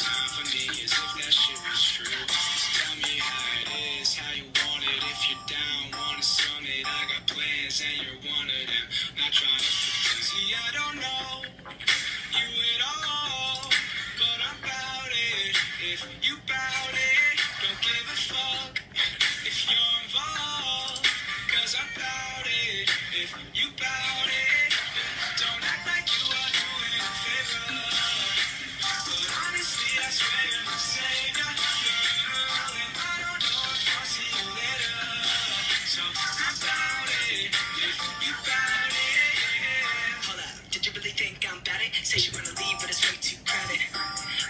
time for me as if that shit was true. So tell me how it is, how you want it. If you're down, wanna summit, I got plans and you're one of them. Not trying to pretend. See, I don't know you at all, but I'm about it. If you bout it, don't give a fuck if you're involved, cause I'm about it. If you bout it, don't act like you are doing a favor. But honestly, I swear you're the savior, girl. And I don't know if I'll see you later. So I'm about it, if you bout it. Hold up, did you really think I'm bad at it? Say you're gonna leave, but it's way too crowded.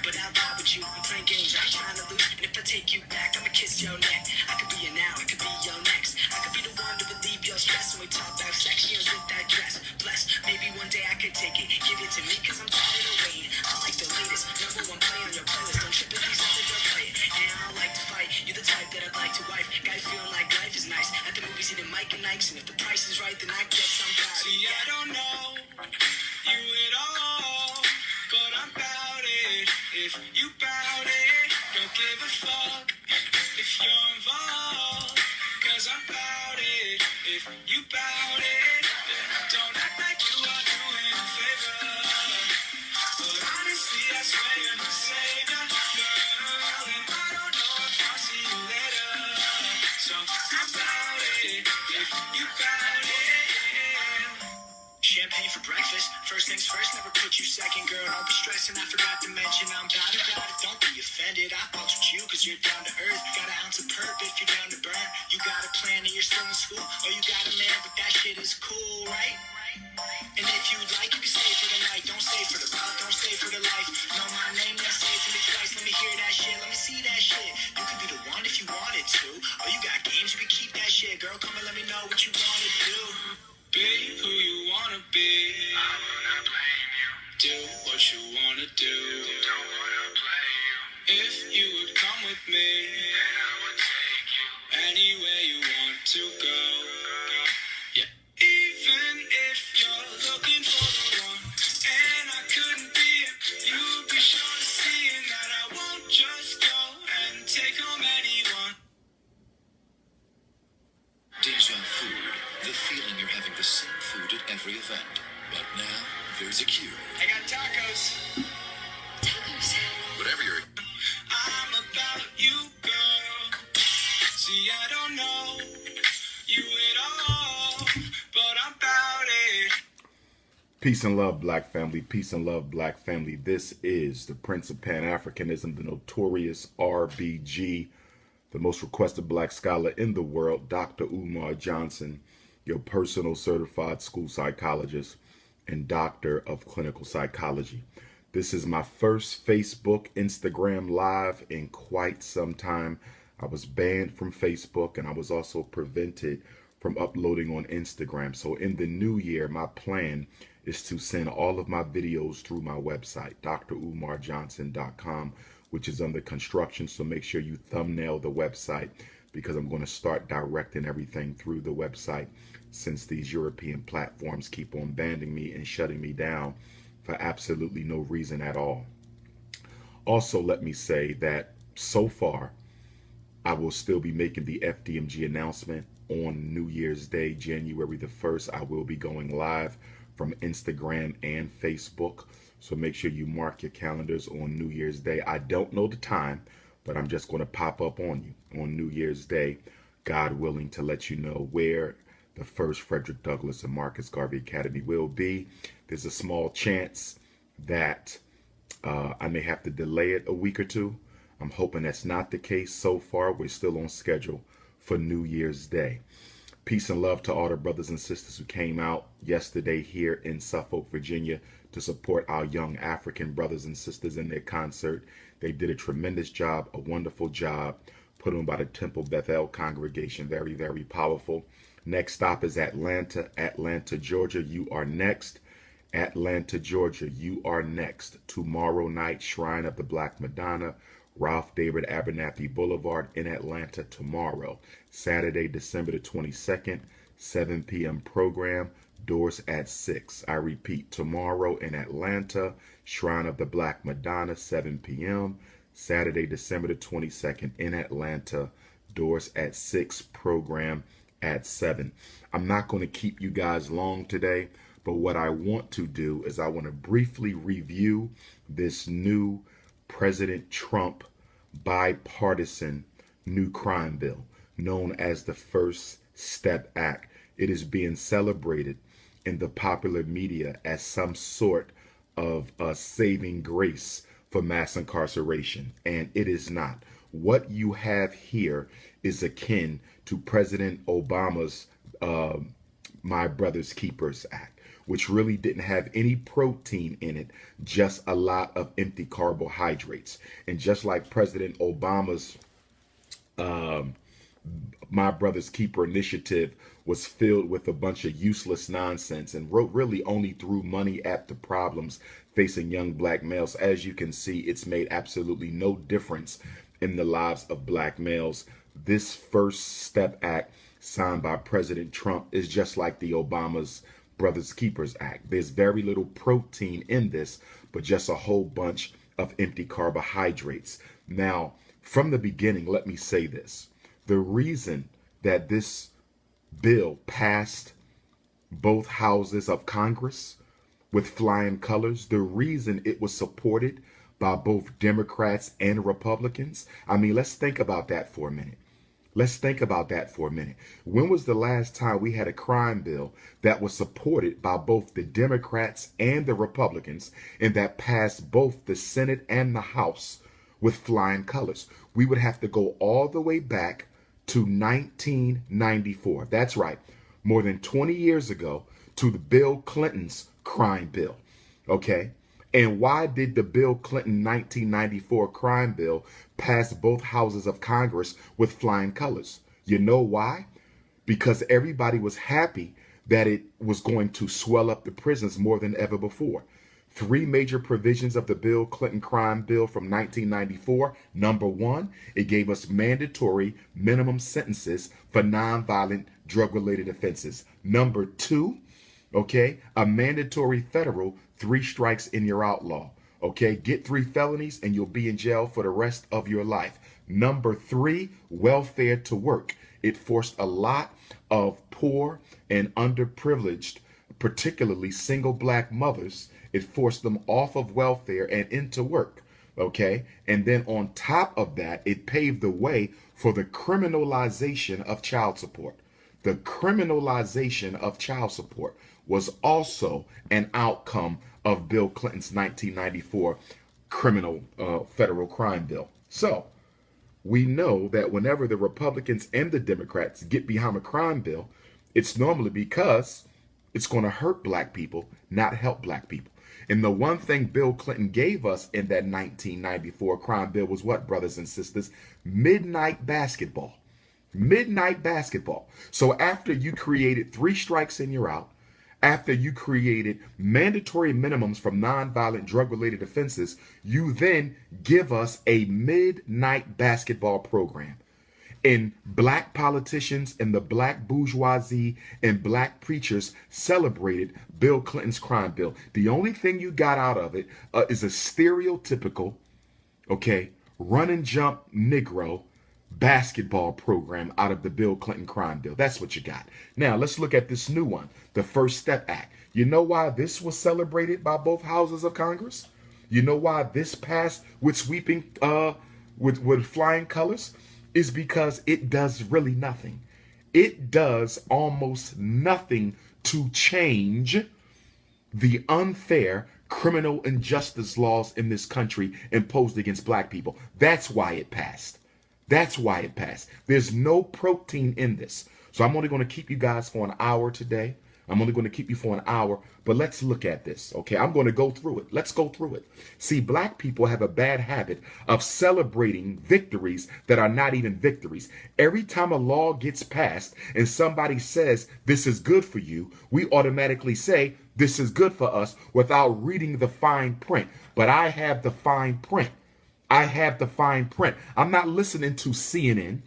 But I'll ride with you, I'm playing games, I ain't trying to lose. And if I take you back, I'ma kiss your neck. I could be your now, I could be your next. I could be the one to relieve your stress when we talk about sex. Years with that dress, bless. Maybe one day I could take it, give it to me, cause I'm tired of waiting. I like the latest, number one play on your playlist. Don't trip if these other just play it. And I don't like to fight, you're the type that I'd like to wife. Guy feeling like life is nice. At the movies eating Mike and Nikes, and if the price is right, then I guess I'm proud. See, I don't know you at all, but I'm about it. If you bout it, don't give a fuck if you're involved, cause I'm about it. If you bout it, don't act like you are doing a favor. But honestly, I swear you're the savior, girl. And I don't know if I'll see you later. So I'm about it. If you bout it. Champagne for breakfast. First things first, never put you second, girl. Don't be stressing, I forgot to mention I'm about it. Don't be offended, I fucks with you cause you're down to earth. Got an ounce of perp if you're down to burn. You got a plan and you're still in school. Or you got a man, but that shit is cool, right? And if you like, you can stay for the night. Don't stay for the love, don't stay for the life. Know my name, then say it to me twice. Let me hear that shit, let me see that shit. You could be the one if you wanted to. Or you got games, you can keep that shit. Girl, come and let me know what you wanna do. Be who you wanna be. I will not blame you. Do what you wanna do. Don't wanna play you. If you would come with me, then I would take you anywhere you want to go. Yeah. Even if you're looking for the one, and I couldn't be it, you'd be sure to see that I won't just go and take home anyone. Deja food, the feeling you're having the same food at every event. But now, there's a cure. I got tacos. Tacos. Whatever you're... I'm about you, girl. See, I don't know you at all, but I'm about it. Peace and love, black family. Peace and love, black family. This is the Prince of Pan-Africanism, the notorious RBG, the most requested black scholar in the world, Dr. Umar Johnson, your personal certified school psychologist and doctor of clinical psychology. This is my first Facebook, Instagram live in quite some time. I was banned from Facebook and I was also prevented from uploading on Instagram. So in the new year, my plan is to send all of my videos through my website, drumarjohnson.com, which is under construction. So make sure you thumbnail the website because I'm going to start directing everything through the website since these European platforms keep on banning me and shutting me down for absolutely no reason at all. Also, let me say that so far, I will still be making the FDMG announcement on New Year's Day, January the 1st. I will be going live from Instagram and Facebook. So make sure you mark your calendars on New Year's Day. I don't know the time, but I'm just going to pop up on you on New Year's Day, God willing, to let you know where the first Frederick Douglass and Marcus Garvey Academy will be. There's a small chance that I may have to delay it a week or two. I'm hoping that's not the case. So far, we're still on schedule for New Year's Day. Peace and love to all the brothers and sisters who came out yesterday here in Suffolk, Virginia to support our young African brothers and sisters in their concert. They did a tremendous job, a wonderful job, put on by the Temple Bethel congregation. Very, very powerful. Next stop is Atlanta, Georgia. You are next. Atlanta, Georgia, you are next. Tomorrow night, Shrine of the Black Madonna, Ralph David Abernathy Boulevard in Atlanta tomorrow. Saturday, December the 22nd, 7 p.m. program. doors at 6. I repeat, tomorrow in Atlanta, Shrine of the Black Madonna, 7 p.m. Saturday, December the 22nd in Atlanta, doors at 6, program at 7. I'm not going to keep you guys long today, but what I want to do is I want to briefly review this new President Trump bipartisan new crime bill known as the First Step Act. It is being celebrated in the popular media as some sort of a saving grace for mass incarceration, and it is not. What you have here is akin to President Obama's My Brother's Keepers Act, which really didn't have any protein in it, just a lot of empty carbohydrates. And just like President Obama's My Brother's Keeper initiative was filled with a bunch of useless nonsense and really only threw money at the problems facing young black males. As you can see, it's made absolutely no difference in the lives of black males. This First Step Act signed by President Trump is just like the Obama's Brothers Keepers Act. There's very little protein in this, but just a whole bunch of empty carbohydrates. Now, from the beginning, let me say this. The reason that this bill passed both houses of Congress with flying colors, the reason it was supported by both Democrats and Republicans, I mean, let's think about that for a minute. Let's think about that for a minute. When was the last time we had a crime bill that was supported by both the Democrats and the Republicans and that passed both the Senate and the House with flying colors? We would have to go all the way back to 1994. That's right, more than 20 years ago, to the Bill Clinton's crime bill. Okay? And why did the Bill Clinton 1994 crime bill pass both houses of Congress with flying colors? You know why? Because everybody was happy that it was going to swell up the prisons more than ever before. Three major provisions of the Bill Clinton crime bill from 1994. Number one, it gave us mandatory minimum sentences for nonviolent drug-related offenses. Number two, okay, a mandatory federal 3 strikes and you're outlaw. Okay, get 3 felonies and you'll be in jail for the rest of your life. Number 3, welfare to work. It forced a lot of poor and underprivileged, particularly single black mothers. It forced them off of welfare and into work. Okay, and then on top of that, it paved the way for the criminalization of child support. The criminalization of child support was also an outcome of Bill Clinton's 1994 criminal federal crime bill. So we know that whenever the Republicans and the Democrats get behind a crime bill, it's normally because it's going to hurt black people, not help black people. And the one thing Bill Clinton gave us in that 1994 crime bill was what, brothers and sisters? Midnight basketball. Midnight basketball. So after you created 3 strikes and you're out, after you created mandatory minimums from nonviolent drug-related offenses, you then give us a midnight basketball program. And black politicians and the black bourgeoisie and black preachers celebrated Bill Clinton's crime bill. The only thing you got out of it is a stereotypical, okay, run and jump Negro basketball program out of the Bill Clinton crime bill. That's what you got. Now, let's look at this new one, the First Step Act. You know why this was celebrated by both houses of Congress? You know why this passed with sweeping, with flying colors? Is because it does really nothing. It does almost nothing to change the unfair criminal injustice laws in this country imposed against black people. That's why it passed. That's why it passed. There's no protein in this. So I'm only going to keep you guys for an hour today. I'm only going to keep you for an hour, but let's look at this, okay? I'm going to go through it. Let's go through it. See, black people have a bad habit of celebrating victories that are not even victories. Every time a law gets passed and somebody says, this is good for you, we automatically say, this is good for us without reading the fine print. But I have the fine print. I have the fine print. I'm not listening to CNN.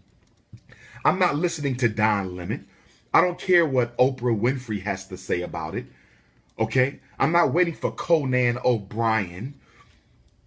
I'm not listening to Don Lemon. I don't care what Oprah Winfrey has to say about it. Okay? I'm not waiting for Conan O'Brien.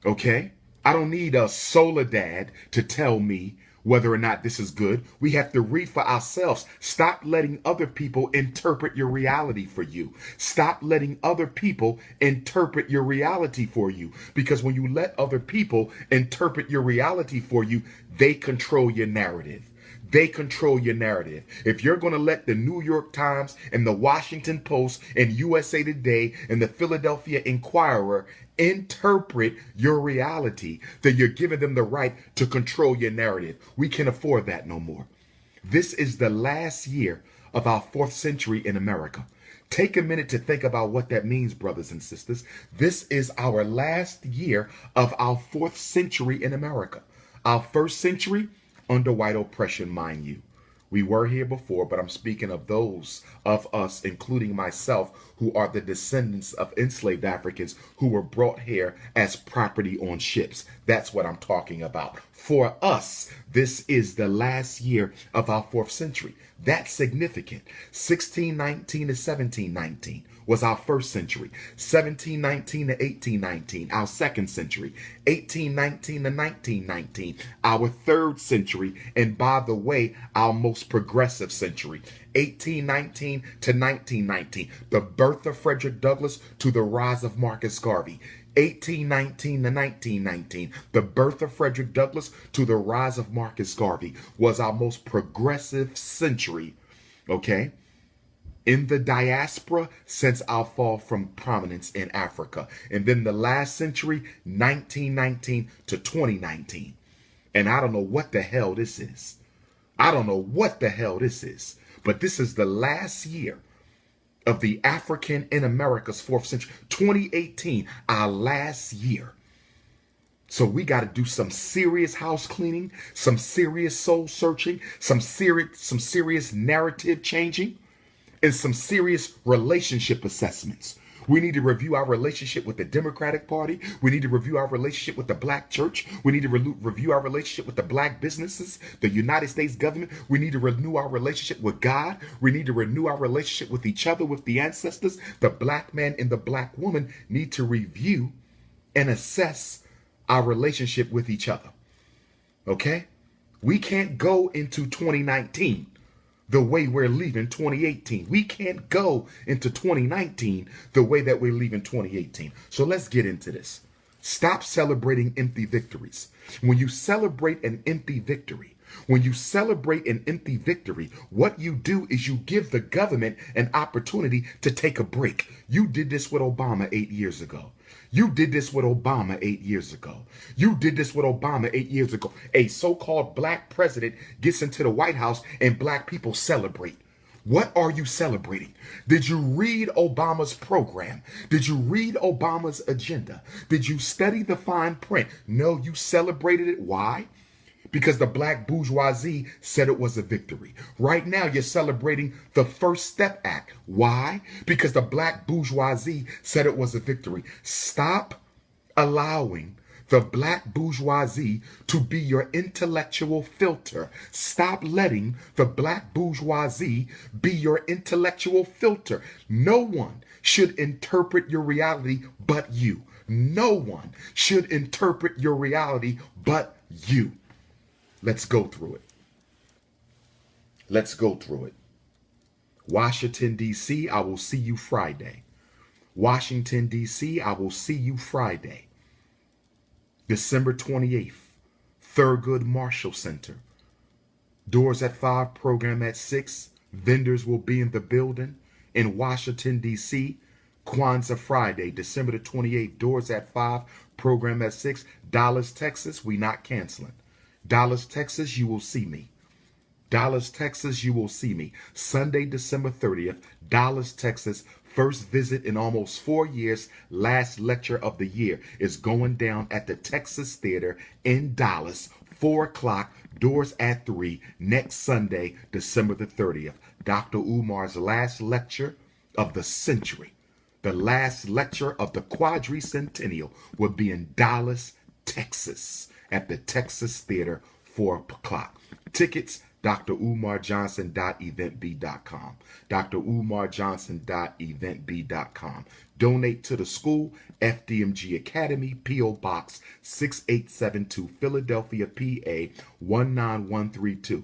Okay? I don't need a Soledad to tell me whether or not this is good. We have to read for ourselves. Stop letting other people interpret your reality for you. Stop letting other people interpret your reality for you. Because when you let other people interpret your reality for you, they control your narrative. They control your narrative. If you're going to let the New York Times and the Washington Post and USA Today and the Philadelphia Inquirer interpret your reality, then you're giving them the right to control your narrative. We can't afford that no more. This is the last year of our 4th century in America. Take a minute to think about what that means, brothers and sisters. This is our last year of our 4th century in America. Our 1st century under white oppression, mind you. We were here before, but I'm speaking of those of us, including myself, who are the descendants of enslaved Africans who were brought here as property on ships. That's what I'm talking about. For us, this is the last year of our 4th century. That's significant. 1619 to 1719 was our 1st century. 1719 to 1819, our 2nd century. 1819 to 1919, our 3rd century. And by the way, our most progressive century. 1819 to 1919, the birth of Frederick Douglass to the rise of Marcus Garvey. 1819 to 1919, the birth of Frederick Douglass to the rise of Marcus Garvey was our most progressive century, okay, in the diaspora since our fall from prominence in Africa. And then the last century, 1919 to 2019. And I don't know what the hell this is. I don't know what the hell this is. But this is the last year of the African in America's 4th century. 2018, our last year. So we got to do some serious house cleaning, some serious soul searching, some serious narrative changing, and some serious relationship assessments. We need to review our relationship with the Democratic Party. We need to review our relationship with the black church. We need to review our relationship with the black businesses, the United States government. We need to renew our relationship with God. We need to renew our relationship with each other, with the ancestors. The black man and the black woman need to review and assess our relationship with each other. Okay? We can't go into 2019 the way we're leaving 2018. We can't go into 2019 the way that we're leaving 2018. So let's get into this. Stop celebrating empty victories. When you celebrate an empty victory, what you do is you give the government an opportunity to take a break. You did this with Obama 8 years ago. You did this with Obama 8 years ago. You did this with Obama 8 years ago. A so-called black president gets into the White House and black people celebrate. What are you celebrating? Did you read Obama's program? Did you read Obama's agenda? Did you study the fine print? No, you celebrated it. Why? Because the black bourgeoisie said it was a victory. Right now, you're celebrating the First Step Act. Why? Because the black bourgeoisie said it was a victory. Stop allowing the black bourgeoisie to be your intellectual filter. Stop letting the black bourgeoisie be your intellectual filter. No one should interpret your reality but you. No one should interpret your reality but you. Let's go through it. Let's go through it. Washington, D.C., I will see you Friday. Washington, D.C., I will see you Friday. December 28th, Thurgood Marshall Center. Doors at 5, program at 6. Vendors will be in the building. In Washington, D.C., Kwanzaa Friday, December the 28th. Doors at 5, program at 6. Dallas, Texas, we not canceling. Dallas, Texas, you will see me. Dallas, Texas, you will see me. Sunday, December 30th, Dallas, Texas. First visit in almost 4 years. Last lecture of the year is going down at the Texas Theater in Dallas. 4 o'clock. Doors at 3. Next Sunday, December the 30th. Dr. Umar's last lecture of the century. The last lecture of the quadricentennial will be in Dallas, Texas, at the Texas Theater, 4 o'clock. Tickets drumarjohnson.eventb.com. drumarjohnson.eventb.com. Donate to the school, FDMG Academy, P.O. Box 6872, Philadelphia, PA 19132.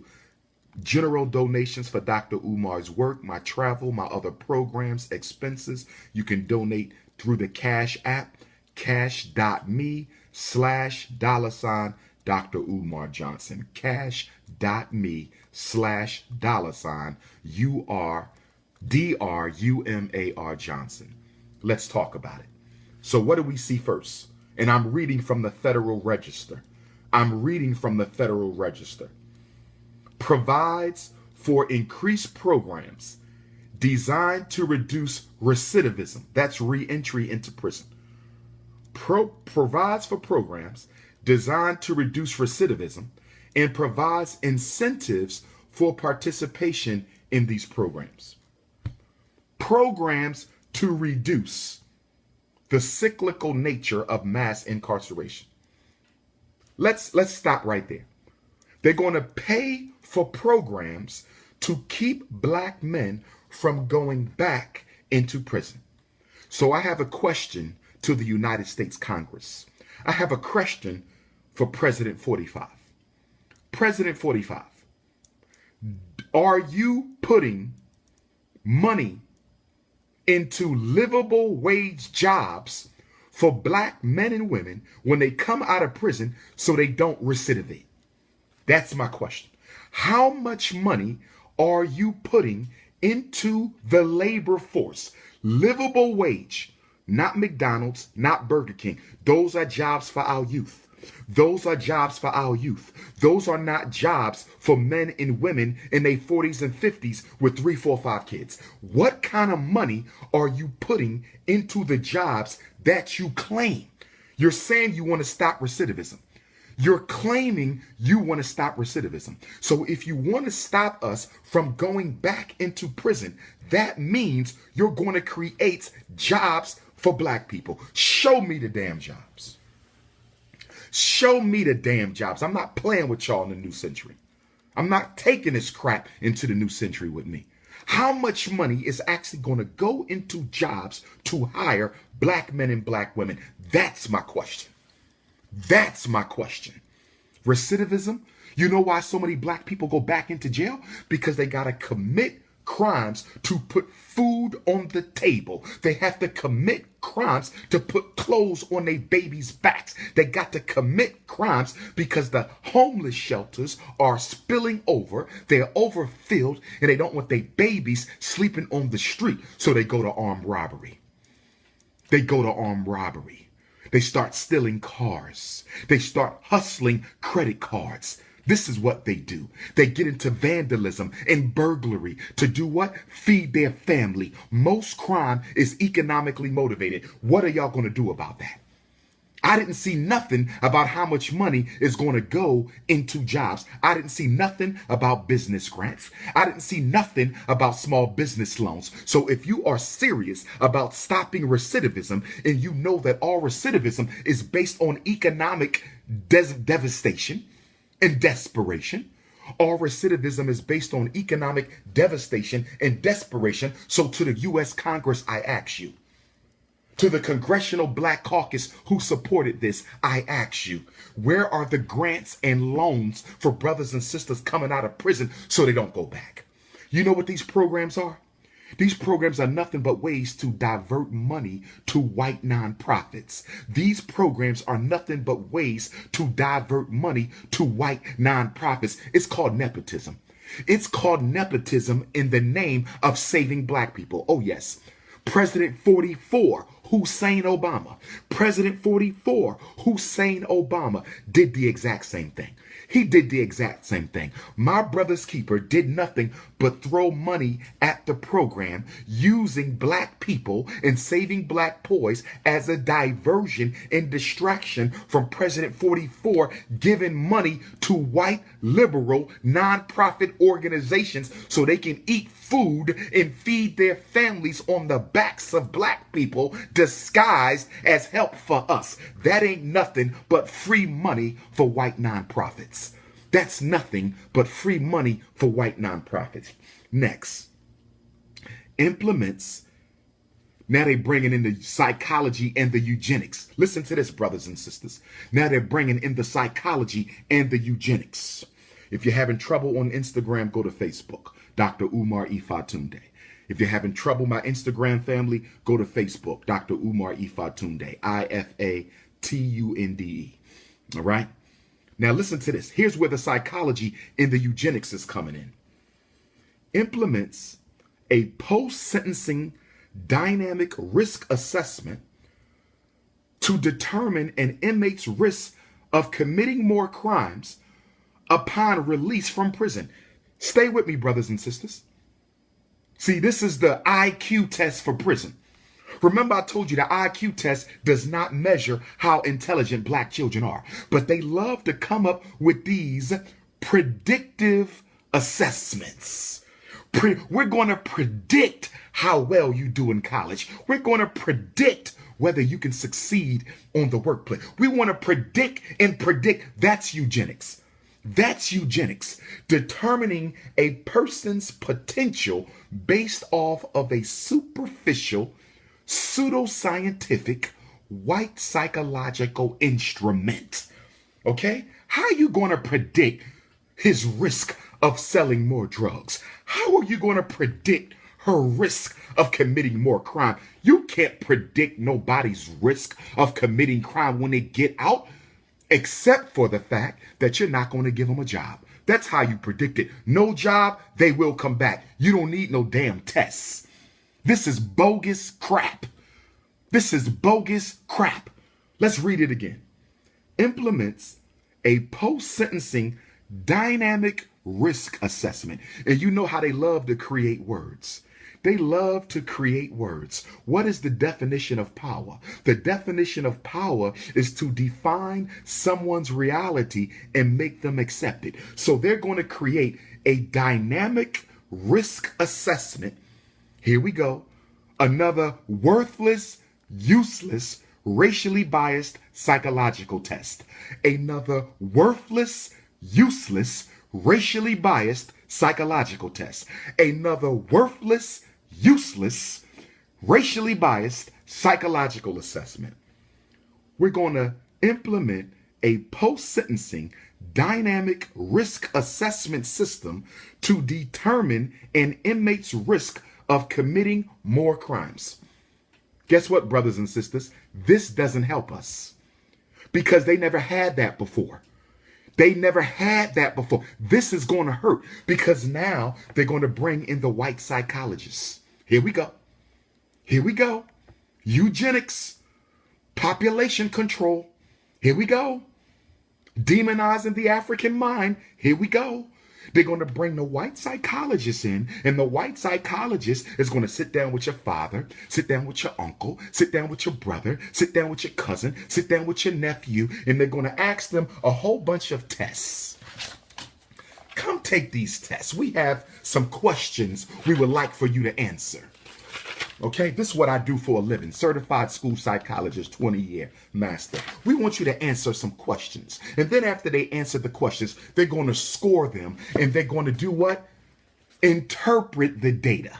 General donations for Dr. Umar's work, my travel, my other programs, expenses. You can donate through the Cash app, cash.me/$Dr. Umar Johnson. cash.me/$URDRUMAR Johnson. Let's talk about it. So what do we see first? And I'm reading from the Federal Register. Provides for increased programs designed to reduce recidivism. That's re-entry into prison. Provides for programs designed to reduce recidivism and provides incentives for participation in these programs. Programs to reduce the cyclical nature of mass incarceration. Let's stop right there. They're going to pay for programs to keep black men from going back into prison. So I have a question to the United States Congress. I have a question for President 45. President 45, are you putting money into livable wage jobs for black men and women when they come out of prison so they don't recidivate? That's my question. How much money are you putting into the labor force? Livable wage, not McDonald's, not Burger King. Those are jobs for our youth. Those are jobs for our youth. Those are not jobs for men and women in their 40s and 50s with 3, 4, 5 kids. What kind of money are you putting into the jobs that you claim? You're saying you want to stop recidivism. You're claiming you want to stop recidivism. So if you want to stop us from going back into prison, that means you're going to create jobs for black people. Show me the damn jobs. Show me the damn jobs. I'm not playing with y'all in the new century. I'm not taking this crap into the new century with me. How much money is actually going to go into jobs to hire black men and black women? That's my question. That's my question. Recidivism. You know why so many black people go back into jail? Because they got to commit crimes to put food on the table. They have to commit crimes to put clothes on their babies' backs. They got to commit crimes because the homeless shelters are spilling over. They're overfilled and they don't want their babies sleeping on the street. So they go to armed robbery. They start stealing cars. They start hustling credit cards. This is what they do. They get into vandalism and burglary to do what? Feed their family. Most crime is economically motivated. What are y'all going to do about that? I didn't see nothing about how much money is going to go into jobs. I didn't see nothing about business grants. I didn't see nothing about small business loans. So if you are serious about stopping recidivism and you know that all recidivism is based on economic devastation and desperation, all recidivism is based on economic devastation and desperation. So to the U.S. Congress, I ask you, to the Congressional Black Caucus who supported this, I ask you, where are the grants and loans for brothers and sisters coming out of prison so they don't go back? You know what these programs are? These programs are nothing but ways to divert money to white nonprofits. These programs are nothing but ways to divert money to white nonprofits. It's called nepotism. It's called nepotism in the name of saving black people. Oh, yes. President 44, Hussein Obama. President 44, Hussein Obama did the exact same thing. He did the exact same thing. My brother's keeper did nothing but throw money at the program using black people and saving black boys as a diversion and distraction from President 44 giving money to white liberal nonprofit organizations so they can eat food and feed their families on the backs of black people disguised as help for us. That ain't nothing but free money for white nonprofits. That's nothing but free money for white nonprofits. Next, implements. Now they're bringing in the psychology and the eugenics. Listen to this, brothers and sisters. Now they're bringing in the psychology and the eugenics. If you're having trouble on Instagram, go to Facebook, Dr. Umar Ifatunde. If you're having trouble, my Instagram family, go to Facebook, Dr. Umar Ifatunde, Ifatunde. All right? Now listen to this. Here's where the psychology and the eugenics is coming in. Implements a post-sentencing dynamic risk assessment to determine an inmate's risk of committing more crimes upon release from prison. Stay with me, brothers and sisters. See, this is the IQ test for prison. Remember, I told you the IQ test does not measure how intelligent black children are, but they love to come up with these predictive assessments. We're going to predict how well you do in college. We're going to predict whether you can succeed on the workplace. We want to predict and predict. That's eugenics. That's eugenics, determining a person's potential based off of a superficial, pseudoscientific, white psychological instrument. Okay? How are you going to predict his risk of selling more drugs? How are you going to predict her risk of committing more crime? You can't predict nobody's risk of committing crime when they get out, except for the fact that you're not going to give them a job. That's how you predict it. No job, they will come back. You don't need no damn tests. This is bogus crap. This is bogus crap. Let's read it again. Implements a post-sentencing dynamic risk assessment. And you know how they love to create words. They love to create words. What is the definition of power? The definition of power is to define someone's reality and make them accept it. So they're going to create a dynamic risk assessment. Here we go. Another worthless, useless, racially biased psychological test. Another worthless, useless, racially biased psychological test. Another worthless, useless, racially biased psychological assessment. We're going to implement a post-sentencing dynamic risk assessment system to determine an inmate's risk of committing more crimes. Guess what, brothers and sisters? This doesn't help us because they never had that before. They never had that before. This is going to hurt because now they're going to bring in the white psychologists. Here we go. Here we go. Eugenics, population control. Here we go. Demonizing the African mind. Here we go. They're going to bring the white psychologist in, and the white psychologist is going to sit down with your father, sit down with your uncle, sit down with your brother, sit down with your cousin, sit down with your nephew, and they're going to ask them a whole bunch of tests. Come take these tests. We have some questions we would like for you to answer. Okay, this is what I do for a living. Certified school psychologist, 20-year master. We want you to answer some questions. And then after they answer the questions, they're going to score them. And they're going to do what? Interpret the data.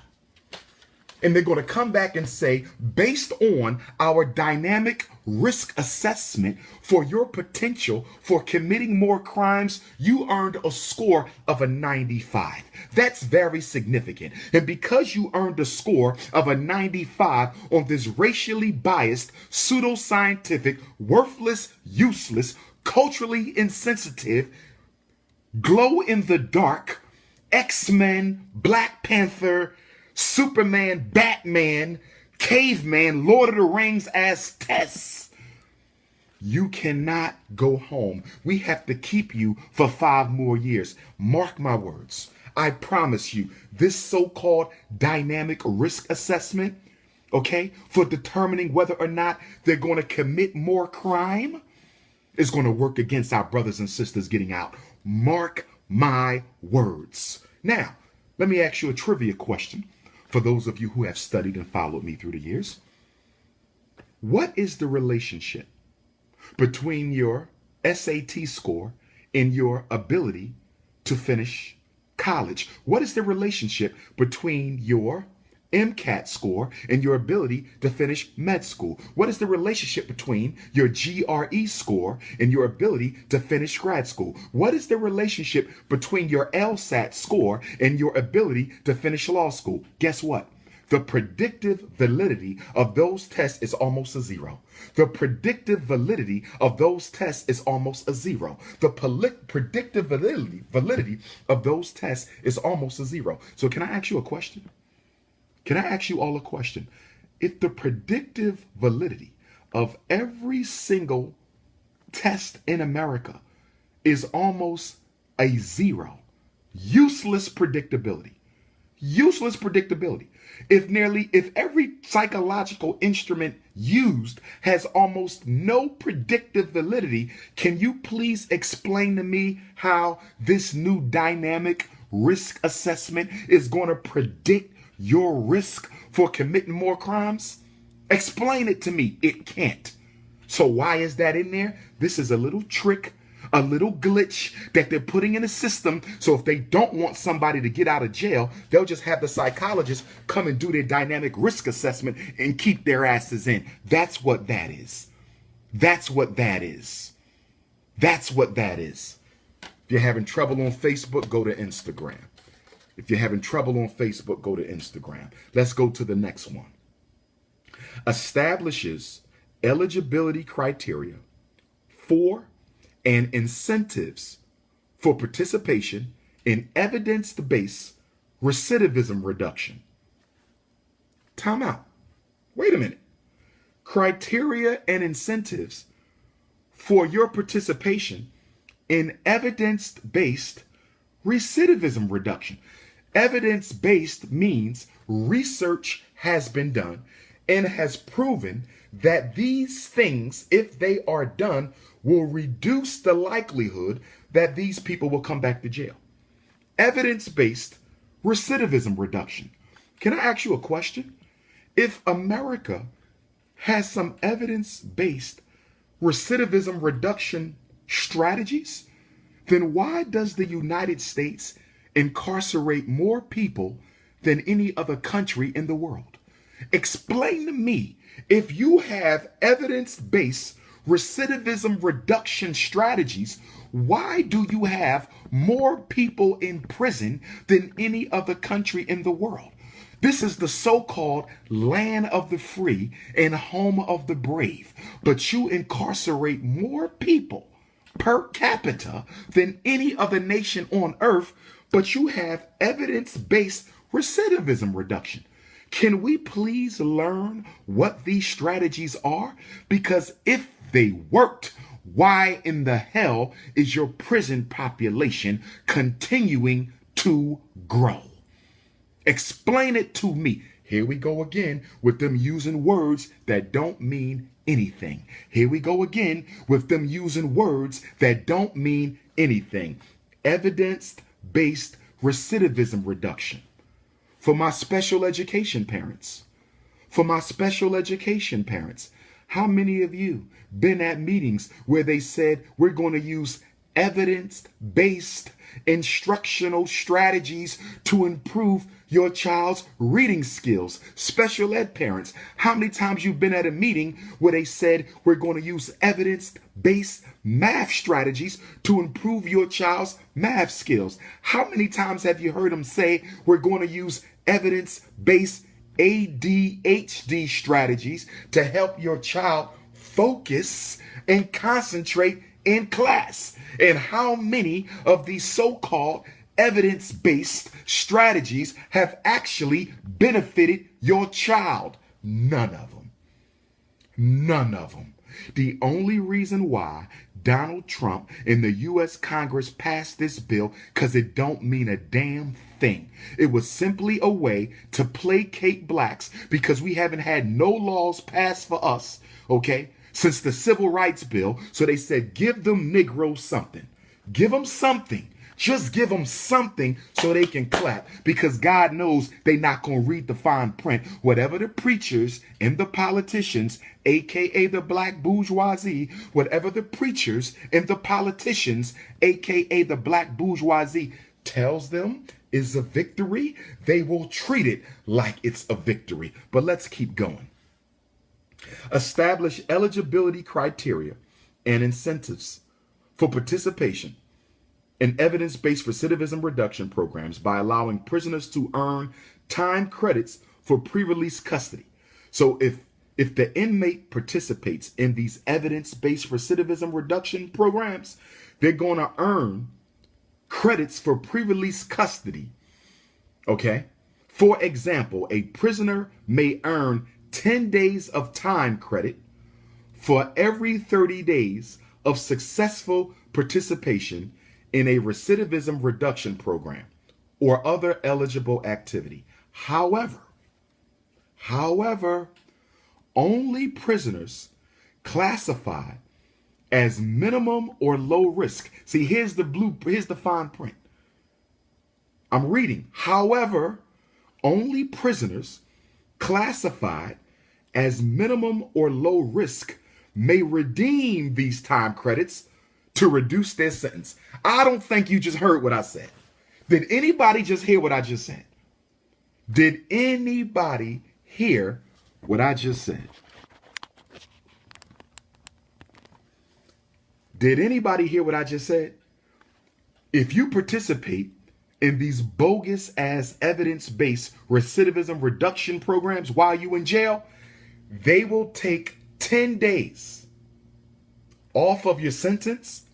And they're going to come back and say, based on our dynamic risk assessment for your potential for committing more crimes, you earned a score of a 95. That's very significant. And because you earned a score of a 95 on this racially biased, pseudoscientific, worthless, useless, culturally insensitive, glow-in-the-dark, X-Men, Black Panther, Superman, Batman, Caveman, Lord of the Rings as tests, you cannot go home. We have to keep you for 5 more years. Mark my words. I promise you, this so-called dynamic risk assessment, okay, for determining whether or not they're going to commit more crime is going to work against our brothers and sisters getting out. Mark my words. Now, let me ask you a trivia question. For those of you who have studied and followed me through the years, what is the relationship between your SAT score in your ability to finish college? What is the relationship between your MCAT score and your ability to finish med school? What is the relationship between your GRE score and your ability to finish grad school? What is the relationship between your LSAT score and your ability to finish law school? Guess what? The predictive validity of those tests is almost a zero. The predictive validity of those tests is almost a zero. The predictive validity of those tests is almost a zero. So can I ask you a question? Can I ask you all a question? If the predictive validity of every single test in America is almost a zero, useless predictability, if every psychological instrument used has almost no predictive validity, can you please explain to me how this new dynamic risk assessment is going to predict your risk for committing more crimes? Explain it to me. It can't. So why is that in there? This is a little trick, a little glitch that they're putting in the system. So if they don't want somebody to get out of jail, they'll just have the psychologist come and do their dynamic risk assessment and keep their asses in. That's what that is. That's what that is. That's what that is. If you're having trouble on Facebook, go to Instagram. If you're having trouble on Facebook, go to Instagram. Let's go to the next one. Establishes eligibility criteria for and incentives for participation in evidence-based recidivism reduction. Time out. Wait a minute. Criteria and incentives for your participation in evidence-based recidivism reduction. Evidence-based means research has been done and has proven that these things, if they are done, will reduce the likelihood that these people will come back to jail. Evidence-based recidivism reduction. Can I ask you a question? If America has some evidence-based recidivism reduction strategies, then why does the United States incarcerate more people than any other country in the world? Explain to me, if you have evidence-based recidivism reduction strategies, why do you have more people in prison than any other country in the world? This is the so-called land of the free and home of the brave, but you incarcerate more people per capita than any other nation on earth, but you have evidence-based recidivism reduction. Can we please learn what these strategies are? Because if they worked, why in the hell is your prison population continuing to grow? Explain it to me. Here we go again with them using words that don't mean anything. Here we go again with them using words that don't mean anything. Evidence-based recidivism reduction. For my special education parents, how many of you been at meetings where they said we're going to use evidence-based instructional strategies to improve your child's reading skills? Special ed parents, how many times you've been at a meeting where they said we're going to use evidence-based math strategies to improve your child's math skills? How many times have you heard them say we're going to use evidence-based ADHD strategies to help your child focus and concentrate in class? And how many of these so-called evidence-based strategies have actually benefited your child? None of them. None of them. The only reason why Donald Trump and the U.S. Congress passed this bill, because it don't mean a damn thing. It was simply a way to placate blacks, because we haven't had no laws passed for us, okay, since the Civil Rights Bill. So they said, give them Negroes something. Give them something. Just give them something so they can clap, because God knows they're not going to read the fine print. Whatever the preachers and the politicians, aka the black bourgeoisie, whatever the preachers and the politicians, aka the black bourgeoisie, tells them is a victory, they will treat it like it's a victory. But let's keep going. Establish eligibility criteria and incentives for participation in evidence-based recidivism reduction programs by allowing prisoners to earn time credits for pre-release custody. So if the inmate participates in these evidence-based recidivism reduction programs, they're going to earn credits for pre-release custody. Okay? For example, a prisoner may earn 10 days of time credit for every 30 days of successful participation in a recidivism reduction program or other eligible activity. However, only prisoners classified as minimum or low risk. See, here's the fine print. I'm reading. However, only prisoners classified as minimum or low risk may redeem these time credits to reduce their sentence. I don't think you just heard what I said. Did anybody just hear what I just said? Did anybody hear what I just said? Did anybody hear what I just said? If you participate in these bogus ass evidence-based recidivism reduction programs while you in jail, they will take 10 days off of your sentence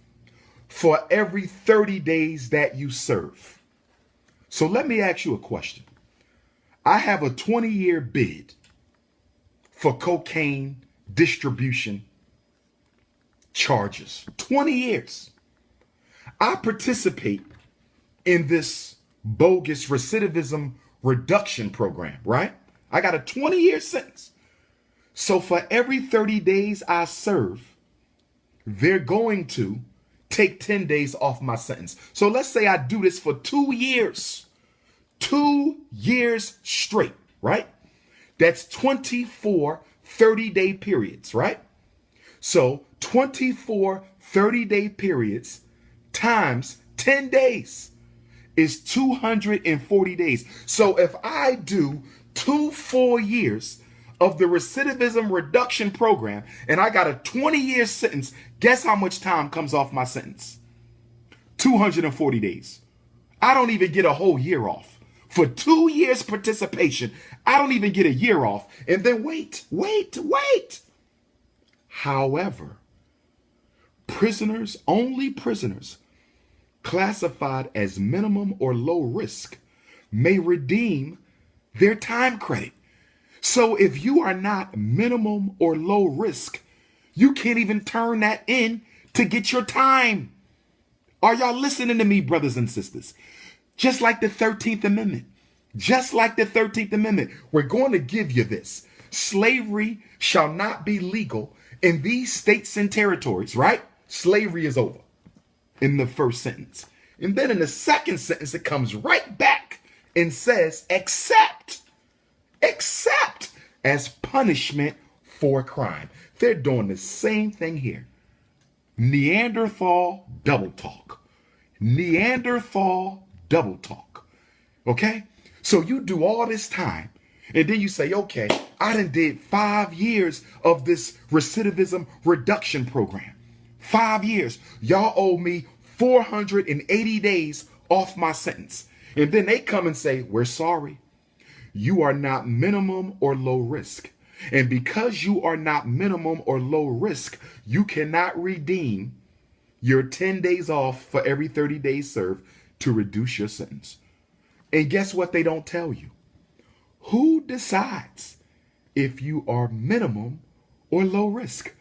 for every 30 days that you serve. So let me ask you a question. I have a 20-year bid for cocaine distribution charges. 20 years. I participate in this bogus recidivism reduction program, right? I got a 20-year sentence. So for every 30 days I serve, they're going to take 10 days off my sentence. So let's say I do this for 2 years. 2 years straight, right? That's 24 30-day periods, right? So 24 30-day periods times 10 days is 240 days. So if I do 2 full years of the recidivism reduction program and I got a 20-year sentence, guess how much time comes off my sentence? 240 days. I don't even get a whole year off. For 2 years participation, I don't even get a year off. And then wait. However, only prisoners classified as minimum or low risk may redeem their time credit. So if you are not minimum or low risk, you can't even turn that in to get your time. Are y'all listening to me, brothers and sisters? Just like the 13th Amendment. Just like the 13th Amendment. We're going to give you this. Slavery shall not be legal in these states and territories, right? Slavery is over in the first sentence. And then in the second sentence, it comes right back and says, except as punishment for crime. They're doing the same thing here. Neanderthal double talk. Neanderthal double talk. Okay? So you do all this time, and then you say, okay, I done did 5 years of this recidivism reduction program. 5 years. Y'all owe me 480 days off my sentence. And then they come and say, we're sorry. You are not minimum or low risk. And because you are not minimum or low risk, you cannot redeem your 10 days off for every 30 days served to reduce your sentence. And guess what they don't tell you? Who decides if you are minimum or low risk?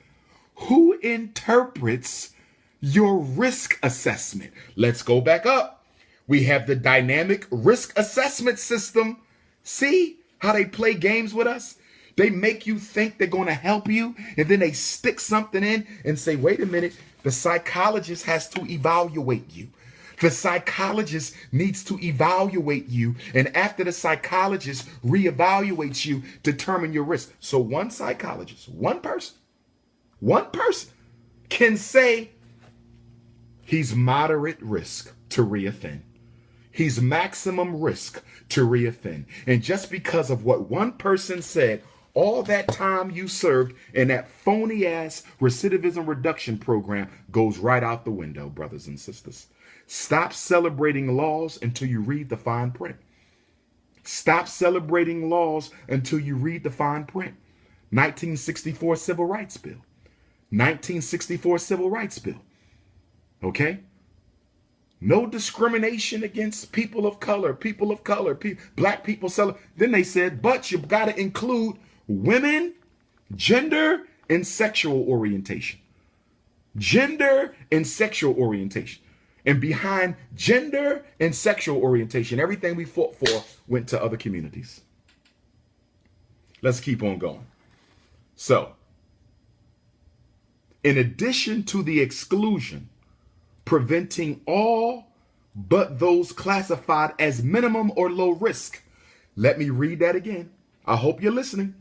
Who interprets your risk assessment? Let's go back up. We have the dynamic risk assessment system. See how they play games with us? They make you think they're going to help you, and then they stick something in and say, wait a minute, the psychologist has to evaluate you. The psychologist needs to evaluate you. And after the psychologist reevaluates you, determine your risk. So one psychologist, one person can say he's moderate risk to reoffend. He's maximum risk to reoffend. And just because of what one person said, all that time you served in that phony ass recidivism reduction program goes right out the window, brothers and sisters. Stop celebrating laws until you read the fine print. Stop celebrating laws until you read the fine print. 1964 Civil Rights Bill. 1964 Civil Rights Bill. Okay? No discrimination against people of color, black people. Then they said, but you've got to include women, gender, and sexual orientation. Gender and sexual orientation. And behind gender and sexual orientation, everything we fought for went to other communities. Let's keep on going. So, in addition to the exclusion, preventing all but those classified as minimum or low risk. Let me read that again. I hope you're listening.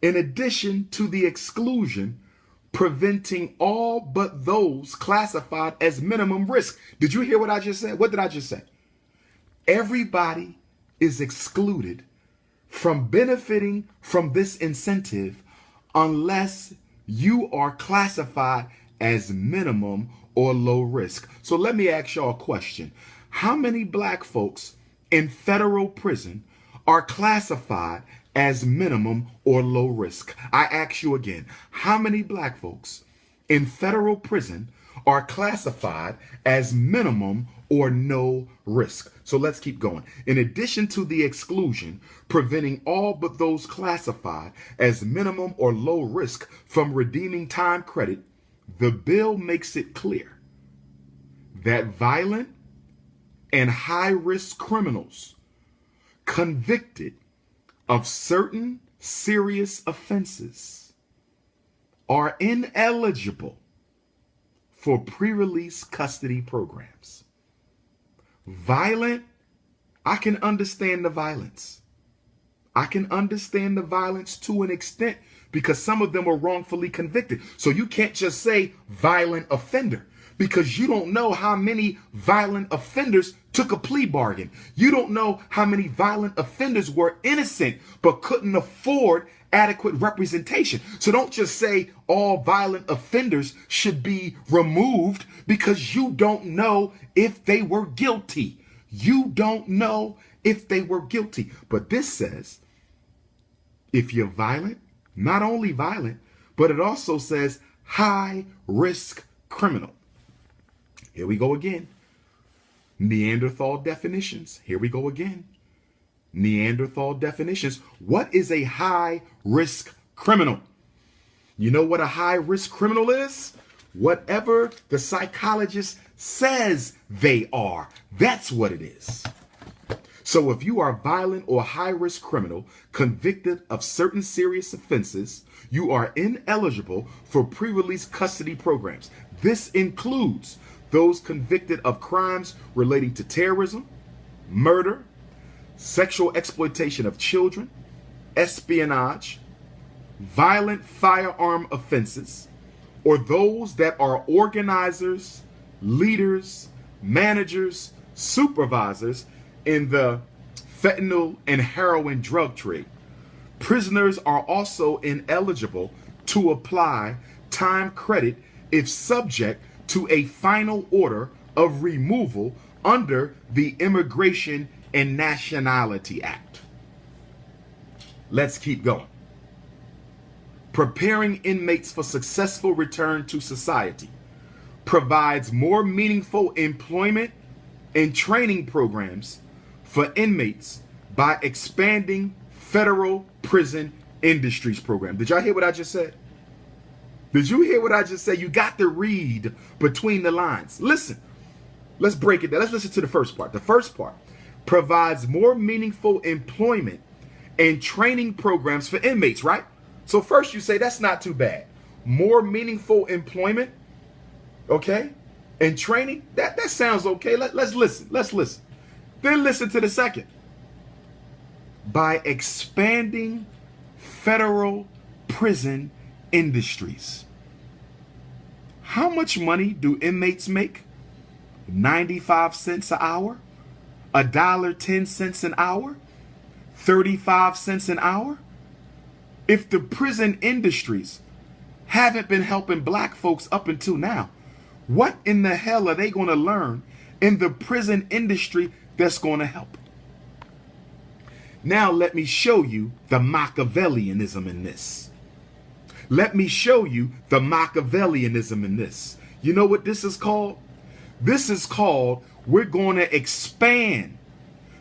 In addition to the exclusion, preventing all but those classified as minimum risk. Did you hear what I just said? What did I just say? Everybody is excluded from benefiting from this incentive unless you are classified as minimum or low risk. So let me ask y'all a question. How many black folks in federal prison are classified as minimum or low risk? I ask you again, how many black folks in federal prison are classified as minimum or no risk? So let's keep going. In addition to the exclusion, preventing all but those classified as minimum or low risk from redeeming time credit, the bill makes it clear that violent and high-risk criminals convicted of certain serious offenses are ineligible for pre-release custody programs. Violent, I can understand the violence. I can understand the violence to an extent because some of them were wrongfully convicted. So you can't just say violent offender because you don't know how many violent offenders took a plea bargain. You don't know how many violent offenders were innocent but couldn't afford adequate representation. So don't just say all violent offenders should be removed because you don't know if they were guilty. You don't know if they were guilty. But this says if you're violent, not only violent, but it also says high risk criminal. Here we go again. Neanderthal definitions. Here we go again. Neanderthal definitions. What is a high risk criminal? You know what a high risk criminal is? Whatever the psychologist says they are. That's what it is. So if you are violent or high risk criminal convicted of certain serious offenses, you are ineligible for pre-release custody programs. This includes those convicted of crimes relating to terrorism, murder, sexual exploitation of children, espionage, violent firearm offenses, or those that are organizers, leaders, managers, supervisors in the fentanyl and heroin drug trade. Prisoners are also ineligible to apply time credit if subject to a final order of removal under the Immigration and Nationality Act. Let's keep going. Preparing inmates for successful return to society provides more meaningful employment and training programs for inmates by expanding federal prison industries program. Did y'all hear what I just said? Did you hear what I just said? You got to read between the lines. Listen, let's break it down. Let's listen to the first part. The first part provides more meaningful employment and training programs for inmates, right? So first you say that's not too bad. More meaningful employment, okay? and training, that sounds okay. Let's listen. Let's listen. Then listen to the second. By expanding federal prison industries. How much money do inmates make? 95 cents an hour? $1.10 an hour? 35 cents an hour? If the prison industries haven't been helping black folks up until now, what in the hell are they going to learn in the prison industry that's going to help? Now let me show you the Machiavellianism in this. Let me show you the Machiavellianism in this. You know what this is called? This is called, we're going to expand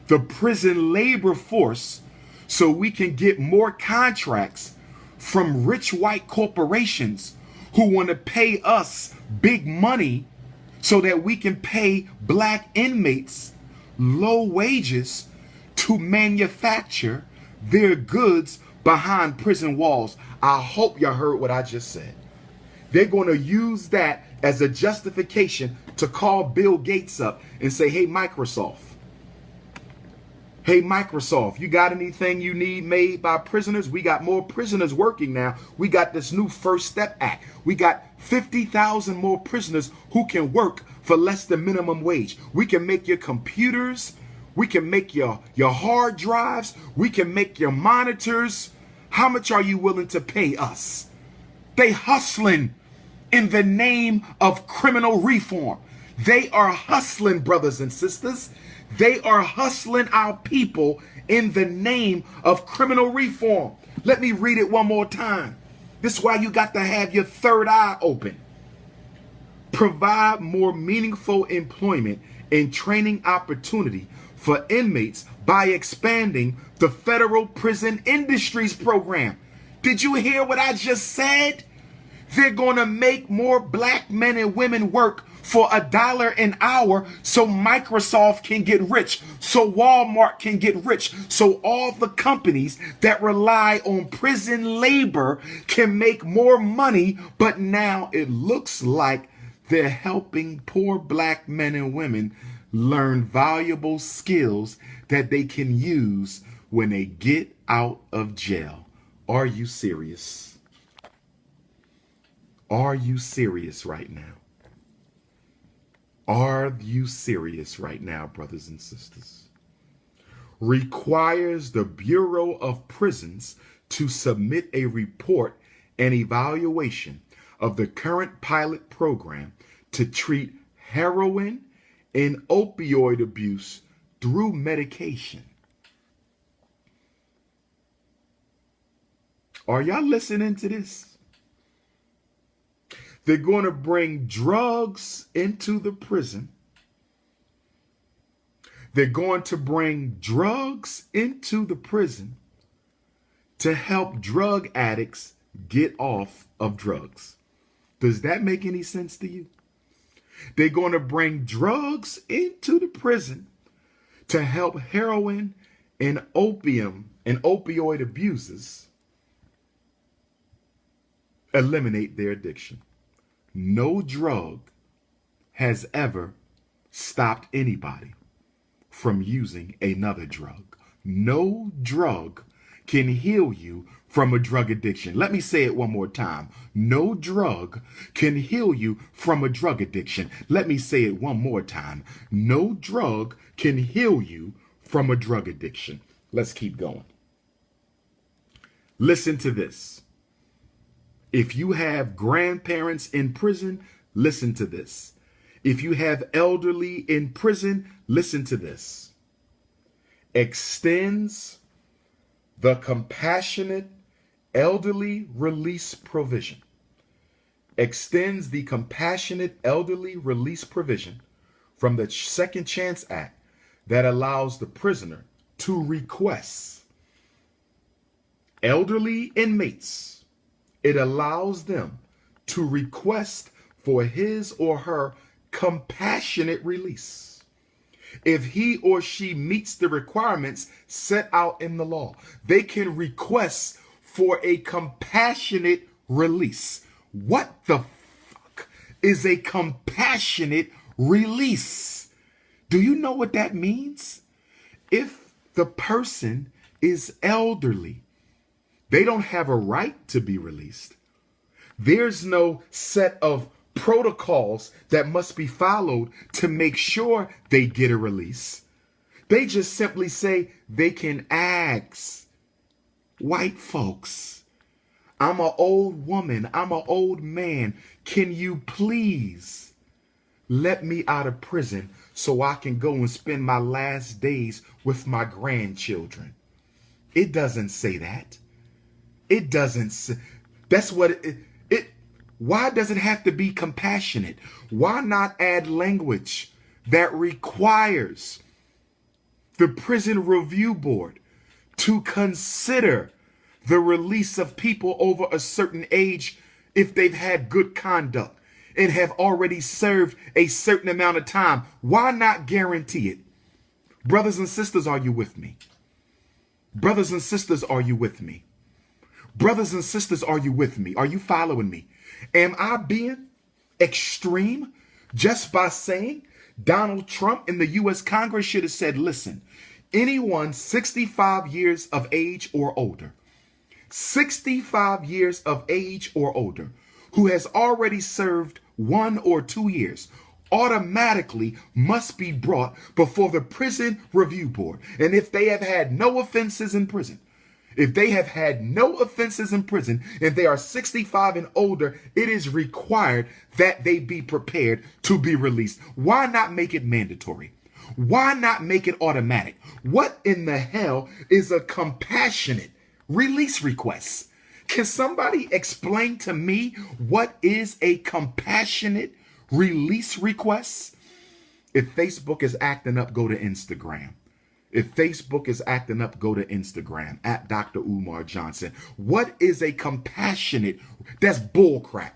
the prison labor force so we can get more contracts from rich white corporations who want to pay us big money so that we can pay black inmates low wages to manufacture their goods behind prison walls. I hope you heard what I just said. They're going to use that as a justification to call Bill Gates up and say, hey, Microsoft, you got anything you need made by prisoners? We got more prisoners working now. We got this new First Step Act. We got 50,000 more prisoners who can work for less than minimum wage. We can make your computers. We can make your hard drives. We can make your monitors. How much are you willing to pay us? They hustling in the name of criminal reform. They are hustling, brothers and sisters. They are hustling our people in the name of criminal reform. Let me read it one more time. This is why you got to have your third eye open. Provide more meaningful employment and training opportunity for inmates by expanding the federal prison industries program. Did you hear what I just said? They're going to make more black men and women work for $1 an hour so Microsoft can get rich, so Walmart can get rich, so all the companies that rely on prison labor can make more money. But now it looks like they're helping poor black men and women learn valuable skills that they can use when they get out of jail. Are you serious? Are you serious right now? Are you serious right now, brothers and sisters? Requires the Bureau of Prisons to submit a report and evaluation of the current pilot program to treat heroin and opioid abuse through medication. Are y'all listening to this? They're going to bring drugs into the prison. They're going to bring drugs into the prison to help drug addicts get off of drugs. Does that make any sense to you? They're going to bring drugs into the prison to help heroin and opium and opioid abusers eliminate their addiction. No drug has ever stopped anybody from using another drug. No drug can heal you from a drug addiction. Let me say it one more time. No drug can heal you from a drug addiction. Let me say it one more time. No drug can heal you from a drug addiction. Let's keep going. Listen to this. If you have grandparents in prison, listen to this. If you have elderly in prison, listen to this. Extends the compassionate elderly release provision. Extends the compassionate elderly release provision from the Second Chance Act that allows the prisoner to request elderly inmates. It allows them to request for his or her compassionate release if he or she meets the requirements set out in the law. They can request for a compassionate release. What the fuck is a compassionate release. Do you know what that means? If the person is elderly, they don't have a right to be released. There's no set of protocols that must be followed to make sure they get a release. They just simply say they can ask white folks, I'm an old woman, I'm an old man, can you please let me out of prison so I can go and spend my last days with my grandchildren? It doesn't say that. It doesn't say, that's what it why does it have to be compassionate? Why not add language that requires the Prison Review Board to consider the release of people over a certain age if they've had good conduct and have already served a certain amount of time? Why not guarantee it? Brothers and sisters, are you with me? Brothers and sisters, are you with me? Brothers and sisters, are you with me? Are you following me? Am I being extreme just by saying Donald Trump in the U.S. Congress should have said, listen, anyone 65 years of age or older, 65 years of age or older, who has already served 1 or 2 years, automatically must be brought before the Prison Review Board. And if they have had no offenses in prison, if they have had no offenses in prison, and they are 65 and older, it is required that they be prepared to be released. Why not make it mandatory? Why not make it automatic? What in the hell is a compassionate release request? Can somebody explain to me what is a compassionate release request? If Facebook is acting up, go to Instagram. If Facebook is acting up, go to Instagram at Dr. Umar Johnson. What is a compassionate? That's bullcrap.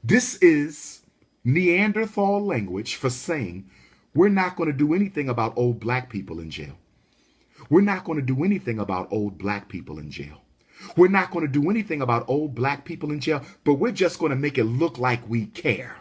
This is Neanderthal language for saying we're not going to do anything about old black people in jail. We're not going to do anything about old black people in jail. We're not going to do anything about old black people in jail, but we're just going to make it look like we care.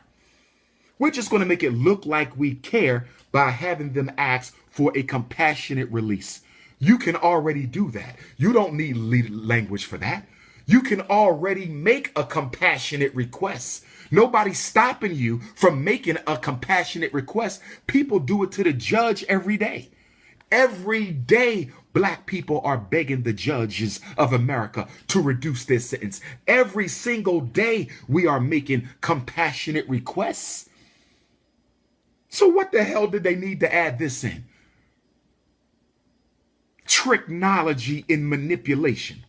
We're just going to make it look like we care by having them ask for a compassionate release. You can already do that. You don't need language for that. You can already make a compassionate request. Nobody's stopping you from making a compassionate request. People do it to the judge every day. Every day, black people are begging the judges of America to reduce their sentence. Every single day, we are making compassionate requests. So what the hell did they need to add this in? Tricknology in manipulation,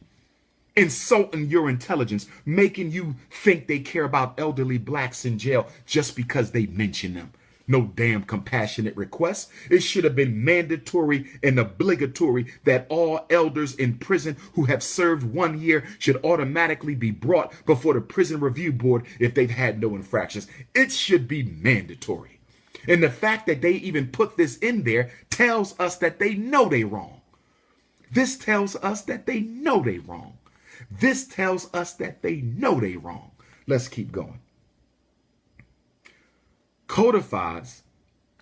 insulting your intelligence, making you think they care about elderly blacks in jail just because they mention them. No damn compassionate request. It should have been mandatory and obligatory that all elders in prison who have served 1 year should automatically be brought before the Prison Review Board if they've had no infractions. It should be mandatory. And the fact that they even put this in there tells us that they know they wrong. This tells us that they know they wrong. This tells us that they know they wrong. Let's keep going. Codifies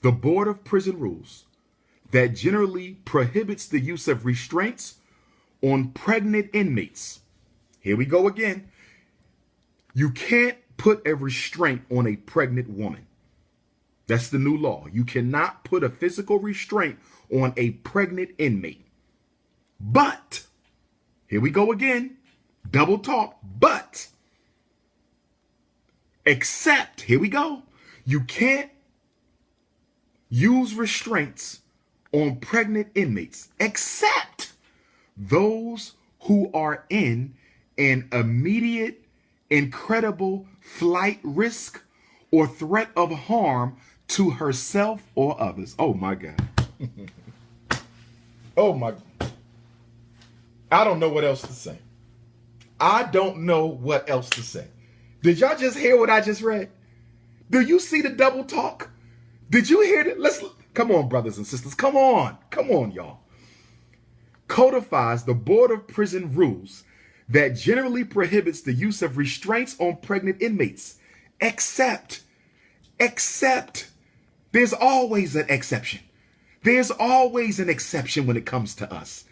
the Board of Prison Rules that generally prohibits the use of restraints on pregnant inmates. Here we go again. You can't put a restraint on a pregnant woman. That's the new law. You cannot put a physical restraint on a pregnant inmate. But, here we go again, double talk, but, except, here we go, you can't use restraints on pregnant inmates except those who are in an immediate, incredible flight risk or threat of harm to herself or others. Oh my God. Oh my. I don't know what else to say. I don't know what else to say. Did y'all just hear what I just read? Do you see the double talk? Did you hear that? Let's come on, brothers and sisters. Come on. Come on, y'all. Codifies the Board of Prison Rules that generally prohibits the use of restraints on pregnant inmates, except Except there's always an exception. There's always an exception when it comes to us.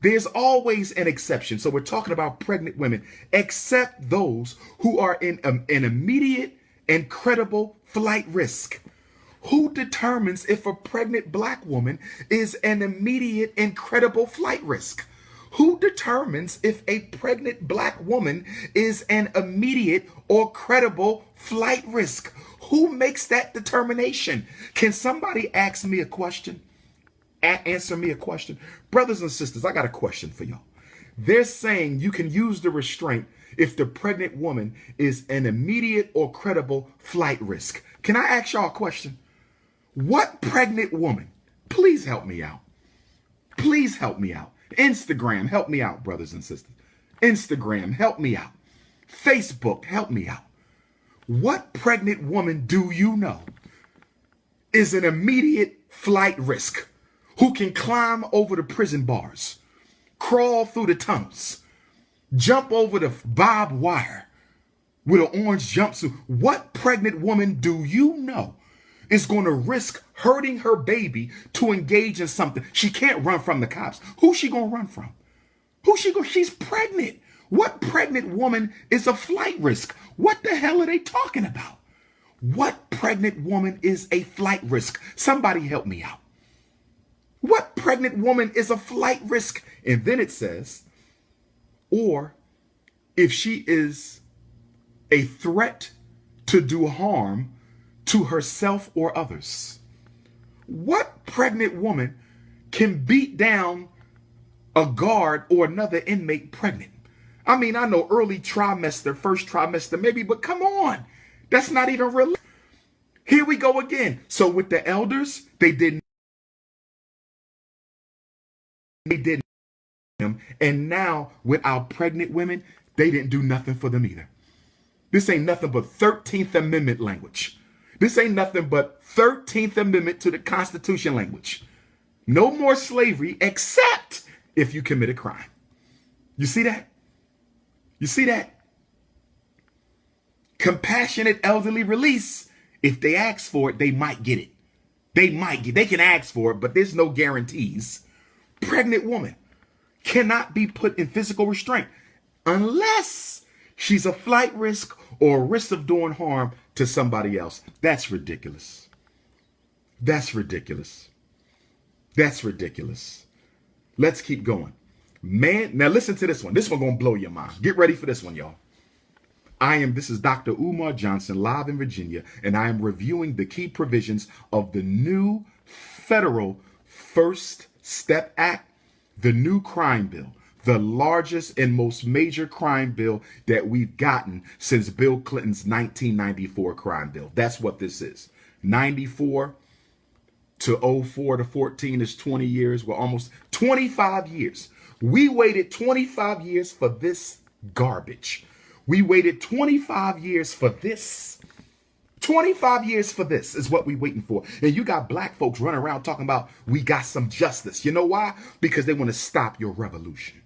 There's always an exception. So we're talking about pregnant women, except those who are in an immediate and credible flight risk. Who determines if a pregnant black woman is an immediate and credible flight risk? Who determines if a pregnant black woman is an immediate or credible flight risk? Who makes that determination? Can somebody ask me a question? Answer me a question. Brothers and sisters, I got a question for y'all. They're saying you can use the restraint if the pregnant woman is an immediate or credible flight risk. Can I ask y'all a question? What pregnant woman? Please help me out. Please help me out. Instagram, help me out, brothers and sisters. Instagram, help me out. Facebook, help me out. What pregnant woman do you know is an immediate flight risk, who can climb over the prison bars, crawl through the tunnels, jump over the barbed wire with an orange jumpsuit? What pregnant woman do you know is going to risk hurting her baby to engage in something? She can't run from the cops. Who's she going to run from? She's pregnant. What pregnant woman is a flight risk? What the hell are they talking about? What pregnant woman is a flight risk? Somebody help me out. What pregnant woman is a flight risk? And then it says, or if she is a threat to do harm to herself or others. What pregnant woman can beat down a guard or another inmate pregnant? I mean, I know early trimester, first trimester, maybe, but come on. That's not even real. Here we go again. So with the elders, they didn't. Them, and now with our pregnant women, they didn't do nothing for them either. This ain't nothing but 13th Amendment language. This ain't nothing but 13th Amendment to the Constitution language. No more slavery except if you commit a crime. You see that? You see that? Compassionate elderly release. If they ask for it, they might get it. They can ask for it, but there's no guarantees. Pregnant woman cannot be put in physical restraint unless she's a flight risk or a risk of doing harm to somebody else. That's ridiculous. That's ridiculous. That's ridiculous. Let's keep going. Man, now listen to this one. This one gonna blow your mind. Get ready for this one, y'all. This is Dr. Umar Johnson, live in Virginia, and I am reviewing the key provisions of the new federal First Step Act, the new crime bill, the largest and most major crime bill that we've gotten since Bill Clinton's 1994 crime bill. That's what this is. 94 to 04 to 14 is 20 years. We're almost 25 years. We waited 25 years for this garbage. We waited 25 years for this. 25 years for this is what we're waiting for. And you got black folks running around talking about we got some justice. You know why? Because they want to stop your revolution.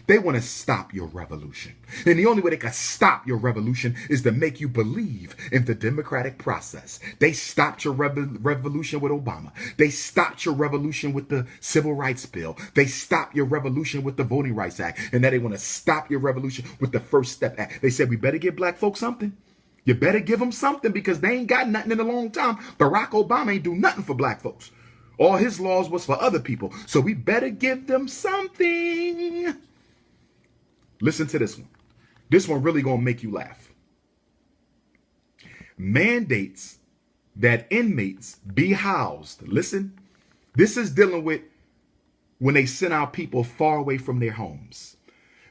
They want to stop your revolution. And the only way they can stop your revolution is to make you believe in the democratic process. They stopped your revolution with Obama. They stopped your revolution with the Civil Rights Bill. They stopped your revolution with the Voting Rights Act. And now they want to stop your revolution with the First Step Act. They said we better give black folks something. You better give them something because they ain't got nothing in a long time. Barack Obama ain't do nothing for black folks. All his laws was for other people. So we better give them something. Listen to this one. This one really gonna make you laugh. Mandates that inmates be housed. Listen, this is dealing with when they send out people far away from their homes.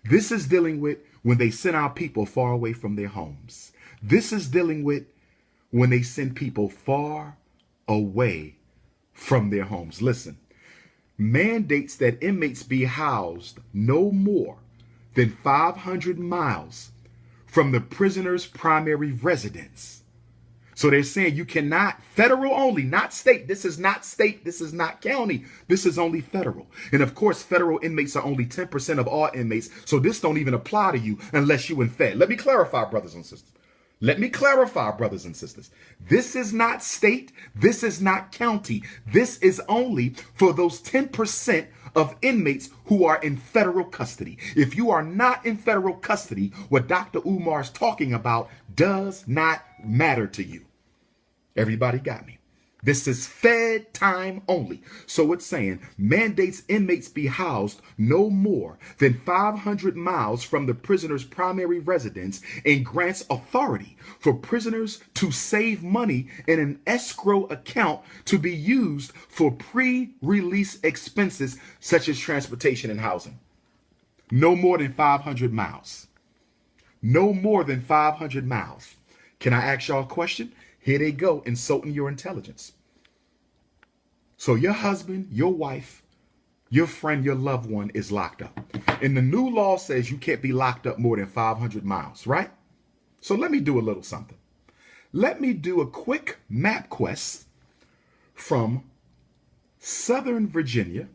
This is dealing with when they send out people far away from their homes. This is dealing with when they send people far away from their homes. Listen, mandates that inmates be housed no more than 500 miles from the prisoner's primary residence. So they're saying you cannot, federal only, not state. This is not state. This is not county. This is only federal. And of course, federal inmates are only 10% of all inmates. So this don't even apply to you unless you in Fed. Let me clarify, brothers and sisters. Let me clarify, brothers and sisters. This is not state. This is not county. This is only for those 10% of inmates who are in federal custody. If you are not in federal custody, what Dr. Umar is talking about does not matter to you. Everybody got me? This is fed time only. So it's saying mandates inmates be housed no more than 500 miles from the prisoner's primary residence and grants authority for prisoners to save money in an escrow account to be used for pre-release expenses such as transportation and housing. No more than 500 miles. No more than 500 miles. Can I ask y'all a question? Here they go, insulting your intelligence. So your husband, your wife, your friend, your loved one is locked up. And the new law says you can't be locked up more than 500 miles, right? So let me do a little something. Let me do a quick map quest from Southern Virginia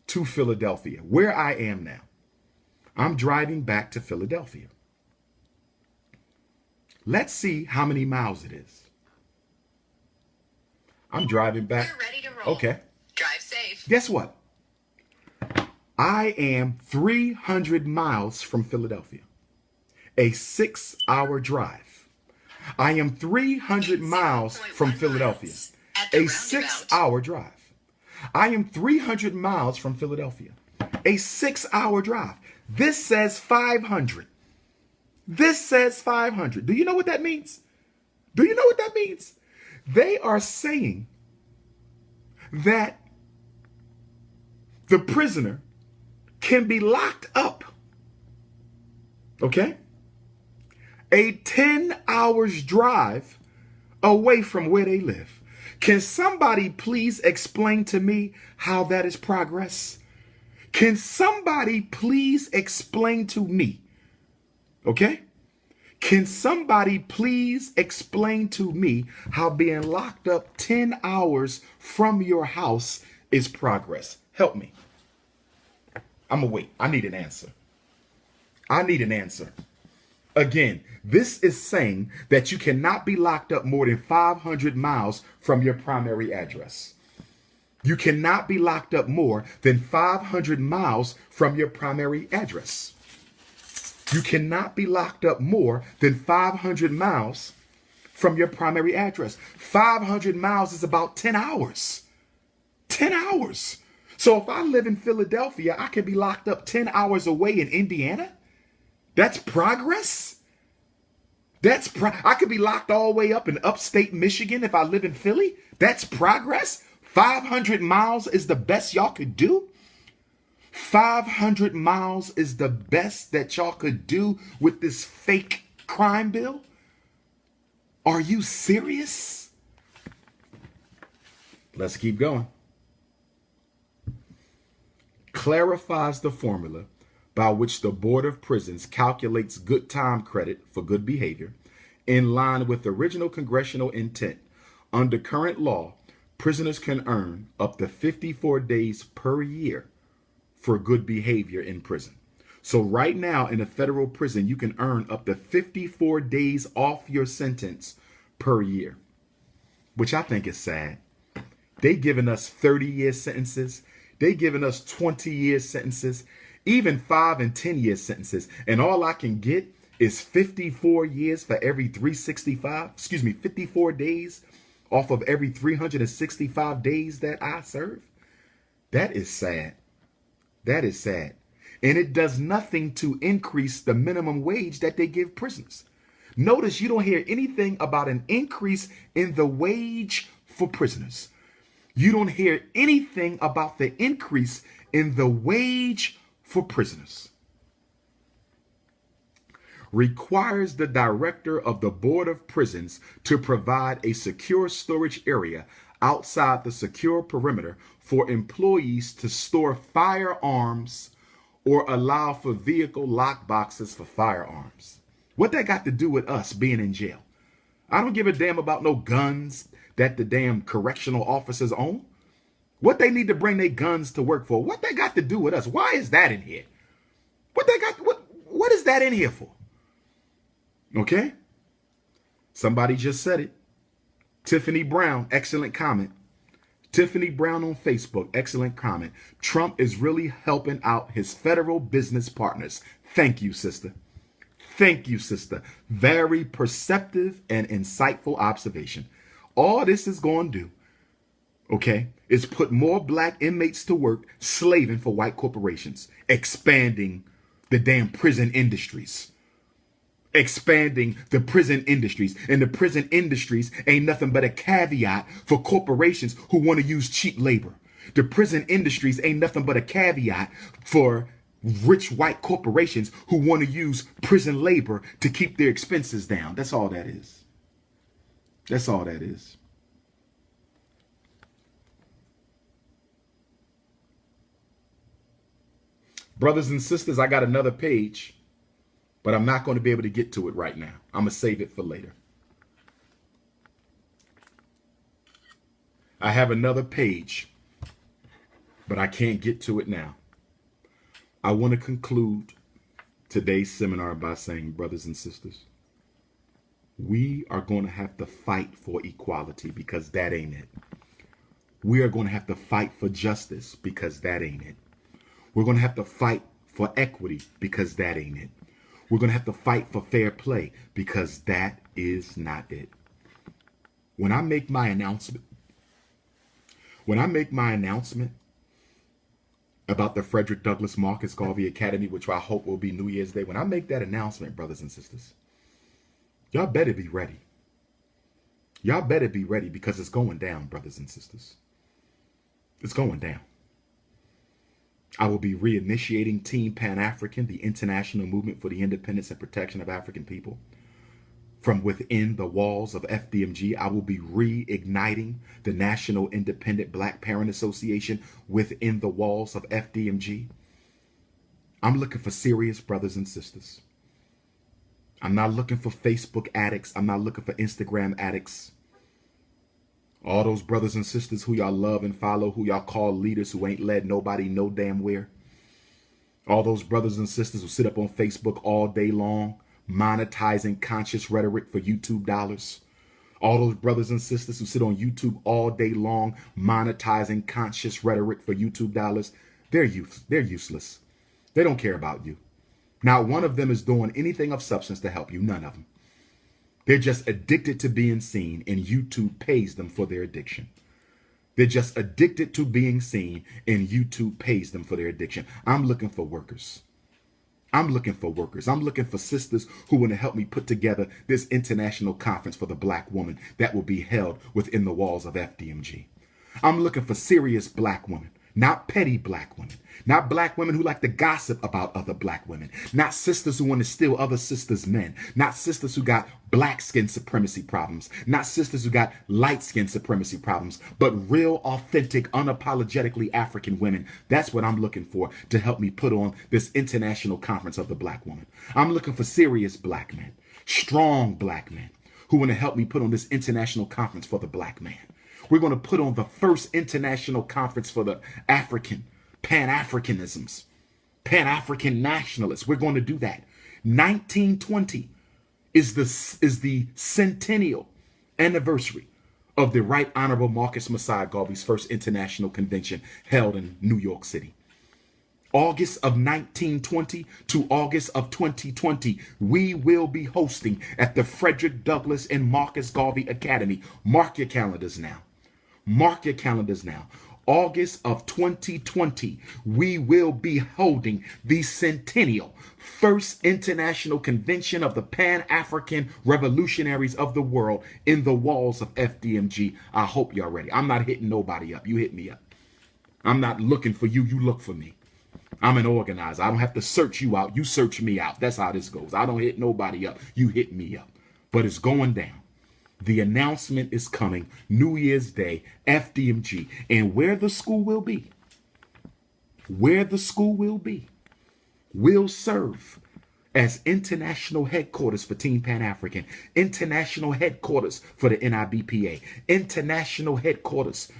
to Philadelphia, where I am now. I'm driving back to Philadelphia. Let's see how many miles it is. I'm driving back. We're ready to roll. Okay. Drive safe. Guess what? I am 300 miles from Philadelphia. A 6-hour drive. I am 300 miles from Philadelphia. A 6-hour drive. I am 300 miles from Philadelphia. A 6-hour drive. This says 500. This says 500. Do you know what that means? Do you know what that means? They are saying that the prisoner can be locked up, okay, a 10 hours drive away from where they live. Can somebody please explain to me how that is progress? Can somebody please explain to me, okay? Can somebody please explain to me how being locked up 10 hours from your house is progress? Help me. I'm gonna wait. I need an answer. I need an answer. Again, this is saying that you cannot be locked up more than 500 miles from your primary address. You cannot be locked up more than 500 miles from your primary address. You cannot be locked up more than 500 miles from your primary address. 500 miles is about 10 hours. 10 hours. So if I live in Philadelphia, I can be locked up 10 hours away in Indiana? That's progress? I could be locked all the way up in upstate Michigan if I live in Philly? That's progress? 500 miles is the best y'all could do? 500 miles is the best that y'all could do with this fake crime bill? Are you serious? Let's keep going. Clarifies the formula by which the Board of Prisons calculates good time credit for good behavior in line with original congressional intent. Under current law, prisoners can earn up to 54 days per year for good behavior in prison. So right now in a federal prison, you can earn up to 54 days off your sentence per year, which I think is sad. They giving us 30-year sentences. They giving us 20-year sentences, even 5 and 10-year sentences. And all I can get is 54 years for every 54 days off of every 365 days that I serve. That is sad. That is sad. And it does nothing to increase the minimum wage that they give prisoners. Notice you don't hear anything about an increase in the wage for prisoners. You don't hear anything about the increase in the wage for prisoners. Requires the director of the Board of Prisons to provide a secure storage area outside the secure perimeter for employees to store firearms or allow for vehicle lock boxes for firearms. What that got to do with us being in jail? I don't give a damn about no guns that the damn correctional officers own. What they need to bring their guns to work for? What they got to do with us? Why is that in here? What is that in here for? Okay? Somebody just said it. Tiffany Brown, excellent comment. Tiffany Brown on Facebook, excellent comment. Trump is really helping out his federal business partners. Thank you, sister. Thank you, sister. Very perceptive and insightful observation. All this is going to do, okay, is put more black inmates to work slaving for white corporations, expanding the damn prison industries. Expanding the prison industries. And the prison industries ain't nothing but a caveat for corporations who want to use cheap labor. The prison industries ain't nothing but a caveat for rich white corporations who want to use prison labor to keep their expenses down. That's all that is. That's all that is. Brothers and sisters, I got another page, but I'm not going to be able to get to it right now. I'm going to save it for later. I have another page, but I can't get to it now. I want to conclude today's seminar by saying, brothers and sisters, we are going to have to fight for equality because that ain't it. We are going to have to fight for justice because that ain't it. We're going to have to fight for equity because that ain't it. We're going to have to fight for fair play because that is not it. When I make my announcement about the Frederick Douglass Marcus Garvey Academy, which I hope will be New Year's Day, when I make that announcement, brothers and sisters, y'all better be ready. Y'all better be ready because it's going down, brothers and sisters. It's going down. I will be reinitiating Team Pan-African, the international movement for the independence and protection of African people. From within the walls of FDMG, I will be reigniting the National Independent Black Parent Association within the walls of FDMG. I'm looking for serious brothers and sisters. I'm not looking for Facebook addicts. I'm not looking for Instagram addicts. All those brothers and sisters who y'all love and follow, who y'all call leaders, who ain't led nobody no damn where. All those brothers and sisters who sit up on Facebook all day long, monetizing conscious rhetoric for YouTube dollars. All those brothers and sisters who sit on YouTube all day long, monetizing conscious rhetoric for YouTube dollars. They're useless. They don't care about you. Not one of them is doing anything of substance to help you. None of them. They're just addicted to being seen, and YouTube pays them for their addiction. They're just addicted to being seen, and YouTube pays them for their addiction. I'm looking for workers. I'm looking for workers. I'm looking for sisters who want to help me put together this international conference for the black woman that will be held within the walls of FDMG. I'm looking for serious black women. Not petty black women. Not black women who like to gossip about other black women. Not sisters who want to steal other sisters' men. Not sisters who got black skin supremacy problems. Not sisters who got light skin supremacy problems. But real, authentic, unapologetically African women. That's what I'm looking for to help me put on this international conference of the black woman. I'm looking for serious black men. Strong black men who want to help me put on this international conference for the black man. We're going to put on the first international conference for the African, Pan-Africanisms, Pan-African nationalists. We're going to do that. 1920 is the centennial anniversary of the Right Honorable Marcus Messiah Garvey's first international convention held in New York City. August of 1920 to August of 2020, we will be hosting at the Frederick Douglass and Marcus Garvey Academy. Mark your calendars now. Mark your calendars now. August of 2020, we will be holding the centennial first international convention of the Pan-African revolutionaries of the world in the walls of FDMG. I hope y'all ready. I'm not hitting nobody up. You hit me up. I'm not looking for you. You look for me. I'm an organizer. I don't have to search you out. You search me out. That's how this goes. I don't hit nobody up. You hit me up. But it's going down. The announcement is coming, New Year's Day, FDMG, and where the school will be, will serve as international headquarters for Team Pan-African, international headquarters for the NIBPA, international headquarters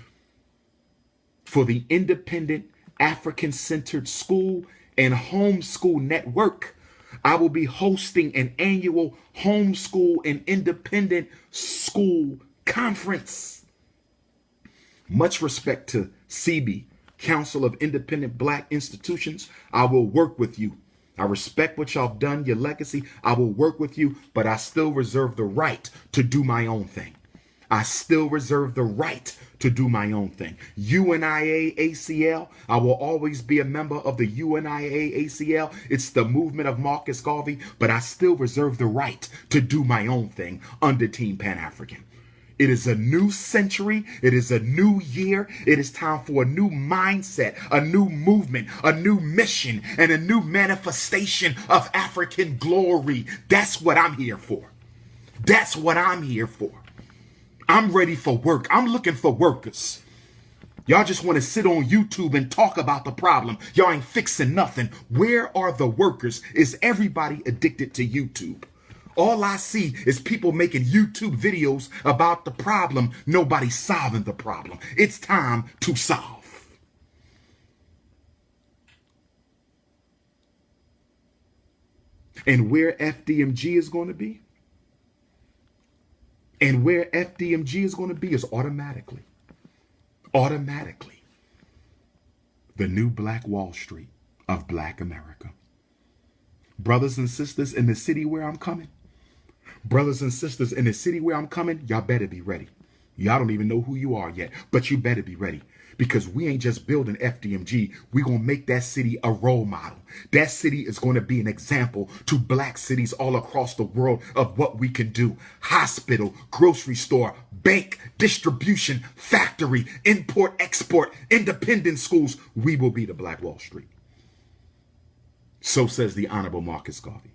for the Independent African-Centered School and Homeschool Network. I will be hosting an annual homeschool and independent school conference. Much respect to CB, Council of Independent Black Institutions. I will work with you. I respect what y'all done, your legacy. I will work with you, but I still reserve the right to do my own thing. I still reserve the right to do my own thing. UNIA ACL, I will always be a member of the UNIA ACL. It's the movement of Marcus Garvey, but I still reserve the right to do my own thing under Team Pan-African. It is a new century. It is a new year. It is time for a new mindset, a new movement, a new mission, and a new manifestation of African glory. That's what I'm here for. That's what I'm here for. I'm ready for work. I'm looking for workers. Y'all just want to sit on YouTube and talk about the problem. Y'all ain't fixing nothing. Where are the workers? Is everybody addicted to YouTube? All I see is people making YouTube videos about the problem. Nobody's solving the problem. It's time to solve. And where FDMG is going to be? And where FDMG is going to be is automatically the new Black Wall Street of Black America. Brothers and sisters in the city where I'm coming, brothers and sisters in the city where I'm coming, y'all better be ready. Y'all don't even know who you are yet, but you better be ready. Because we ain't just building FDMG. We're going to make that city a role model. That city is going to be an example to black cities all across the world of what we can do. Hospital, grocery store, bank, distribution, factory, import, export, independent schools. We will be the Black Wall Street. So says the Honorable Marcus Garvey.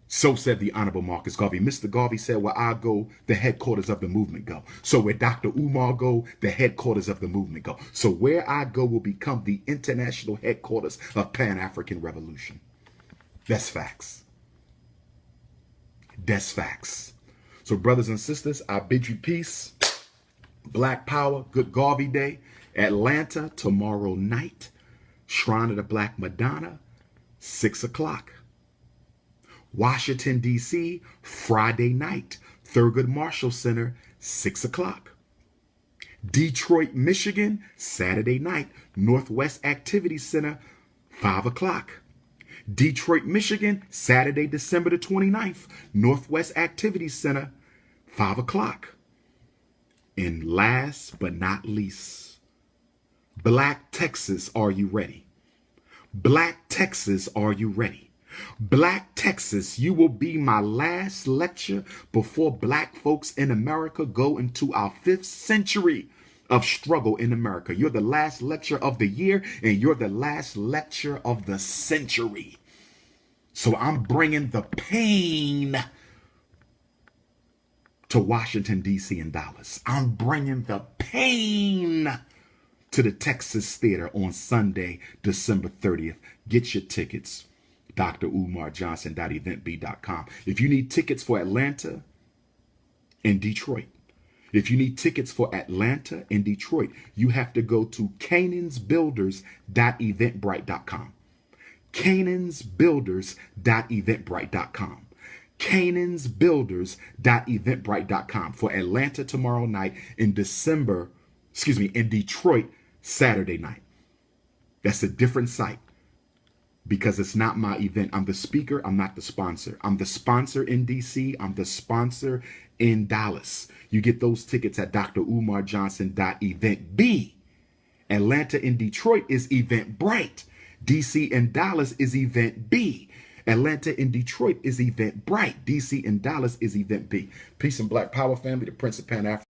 So said the Honorable Marcus Garvey. Mr. Garvey said, where I go, the headquarters of the movement go. So where Dr. Umar go, the headquarters of the movement go. So where I go will become the international headquarters of Pan-African Revolution. That's facts. That's facts. So brothers and sisters, I bid you peace. Black power, good Garvey day. Atlanta tomorrow night. Shrine of the Black Madonna, 6 o'clock. Washington, D.C., Friday night, Thurgood Marshall Center, 6 o'clock. Detroit, Michigan, Saturday night, Northwest Activity Center, 5 o'clock. Detroit, Michigan, Saturday, December the 29th, Northwest Activity Center, 5 o'clock. And last but not least, Black Texas, are you ready? Black Texas, are you ready? Black Texas, you will be my last lecture before black folks in America go into our 5th century of struggle in America. You're the last lecture of the year, and you're the last lecture of the century. So I'm bringing the pain to Washington, D.C. and Dallas. I'm bringing the pain to the Texas Theater on Sunday, December 30th. Get your tickets. drumarjohnson.eventb.com. If you need tickets for Atlanta and Detroit, if you need tickets for Atlanta and Detroit, you have to go to canansbuilders.eventbrite.com. canansbuilders.eventbrite.com. canansbuilders.eventbrite.com for Atlanta tomorrow night, in Detroit Saturday night. That's a different site. Because it's not my event. I'm the speaker. I'm not the sponsor. I'm the sponsor in DC. I'm the sponsor in Dallas. You get those tickets at drumarjohnson.eventb. Atlanta and Detroit is Eventbrite. DC and Dallas is Event B. Atlanta and Detroit is Eventbrite. DC and Dallas is Event B. Peace and Black Power family, the Prince of Pan-African.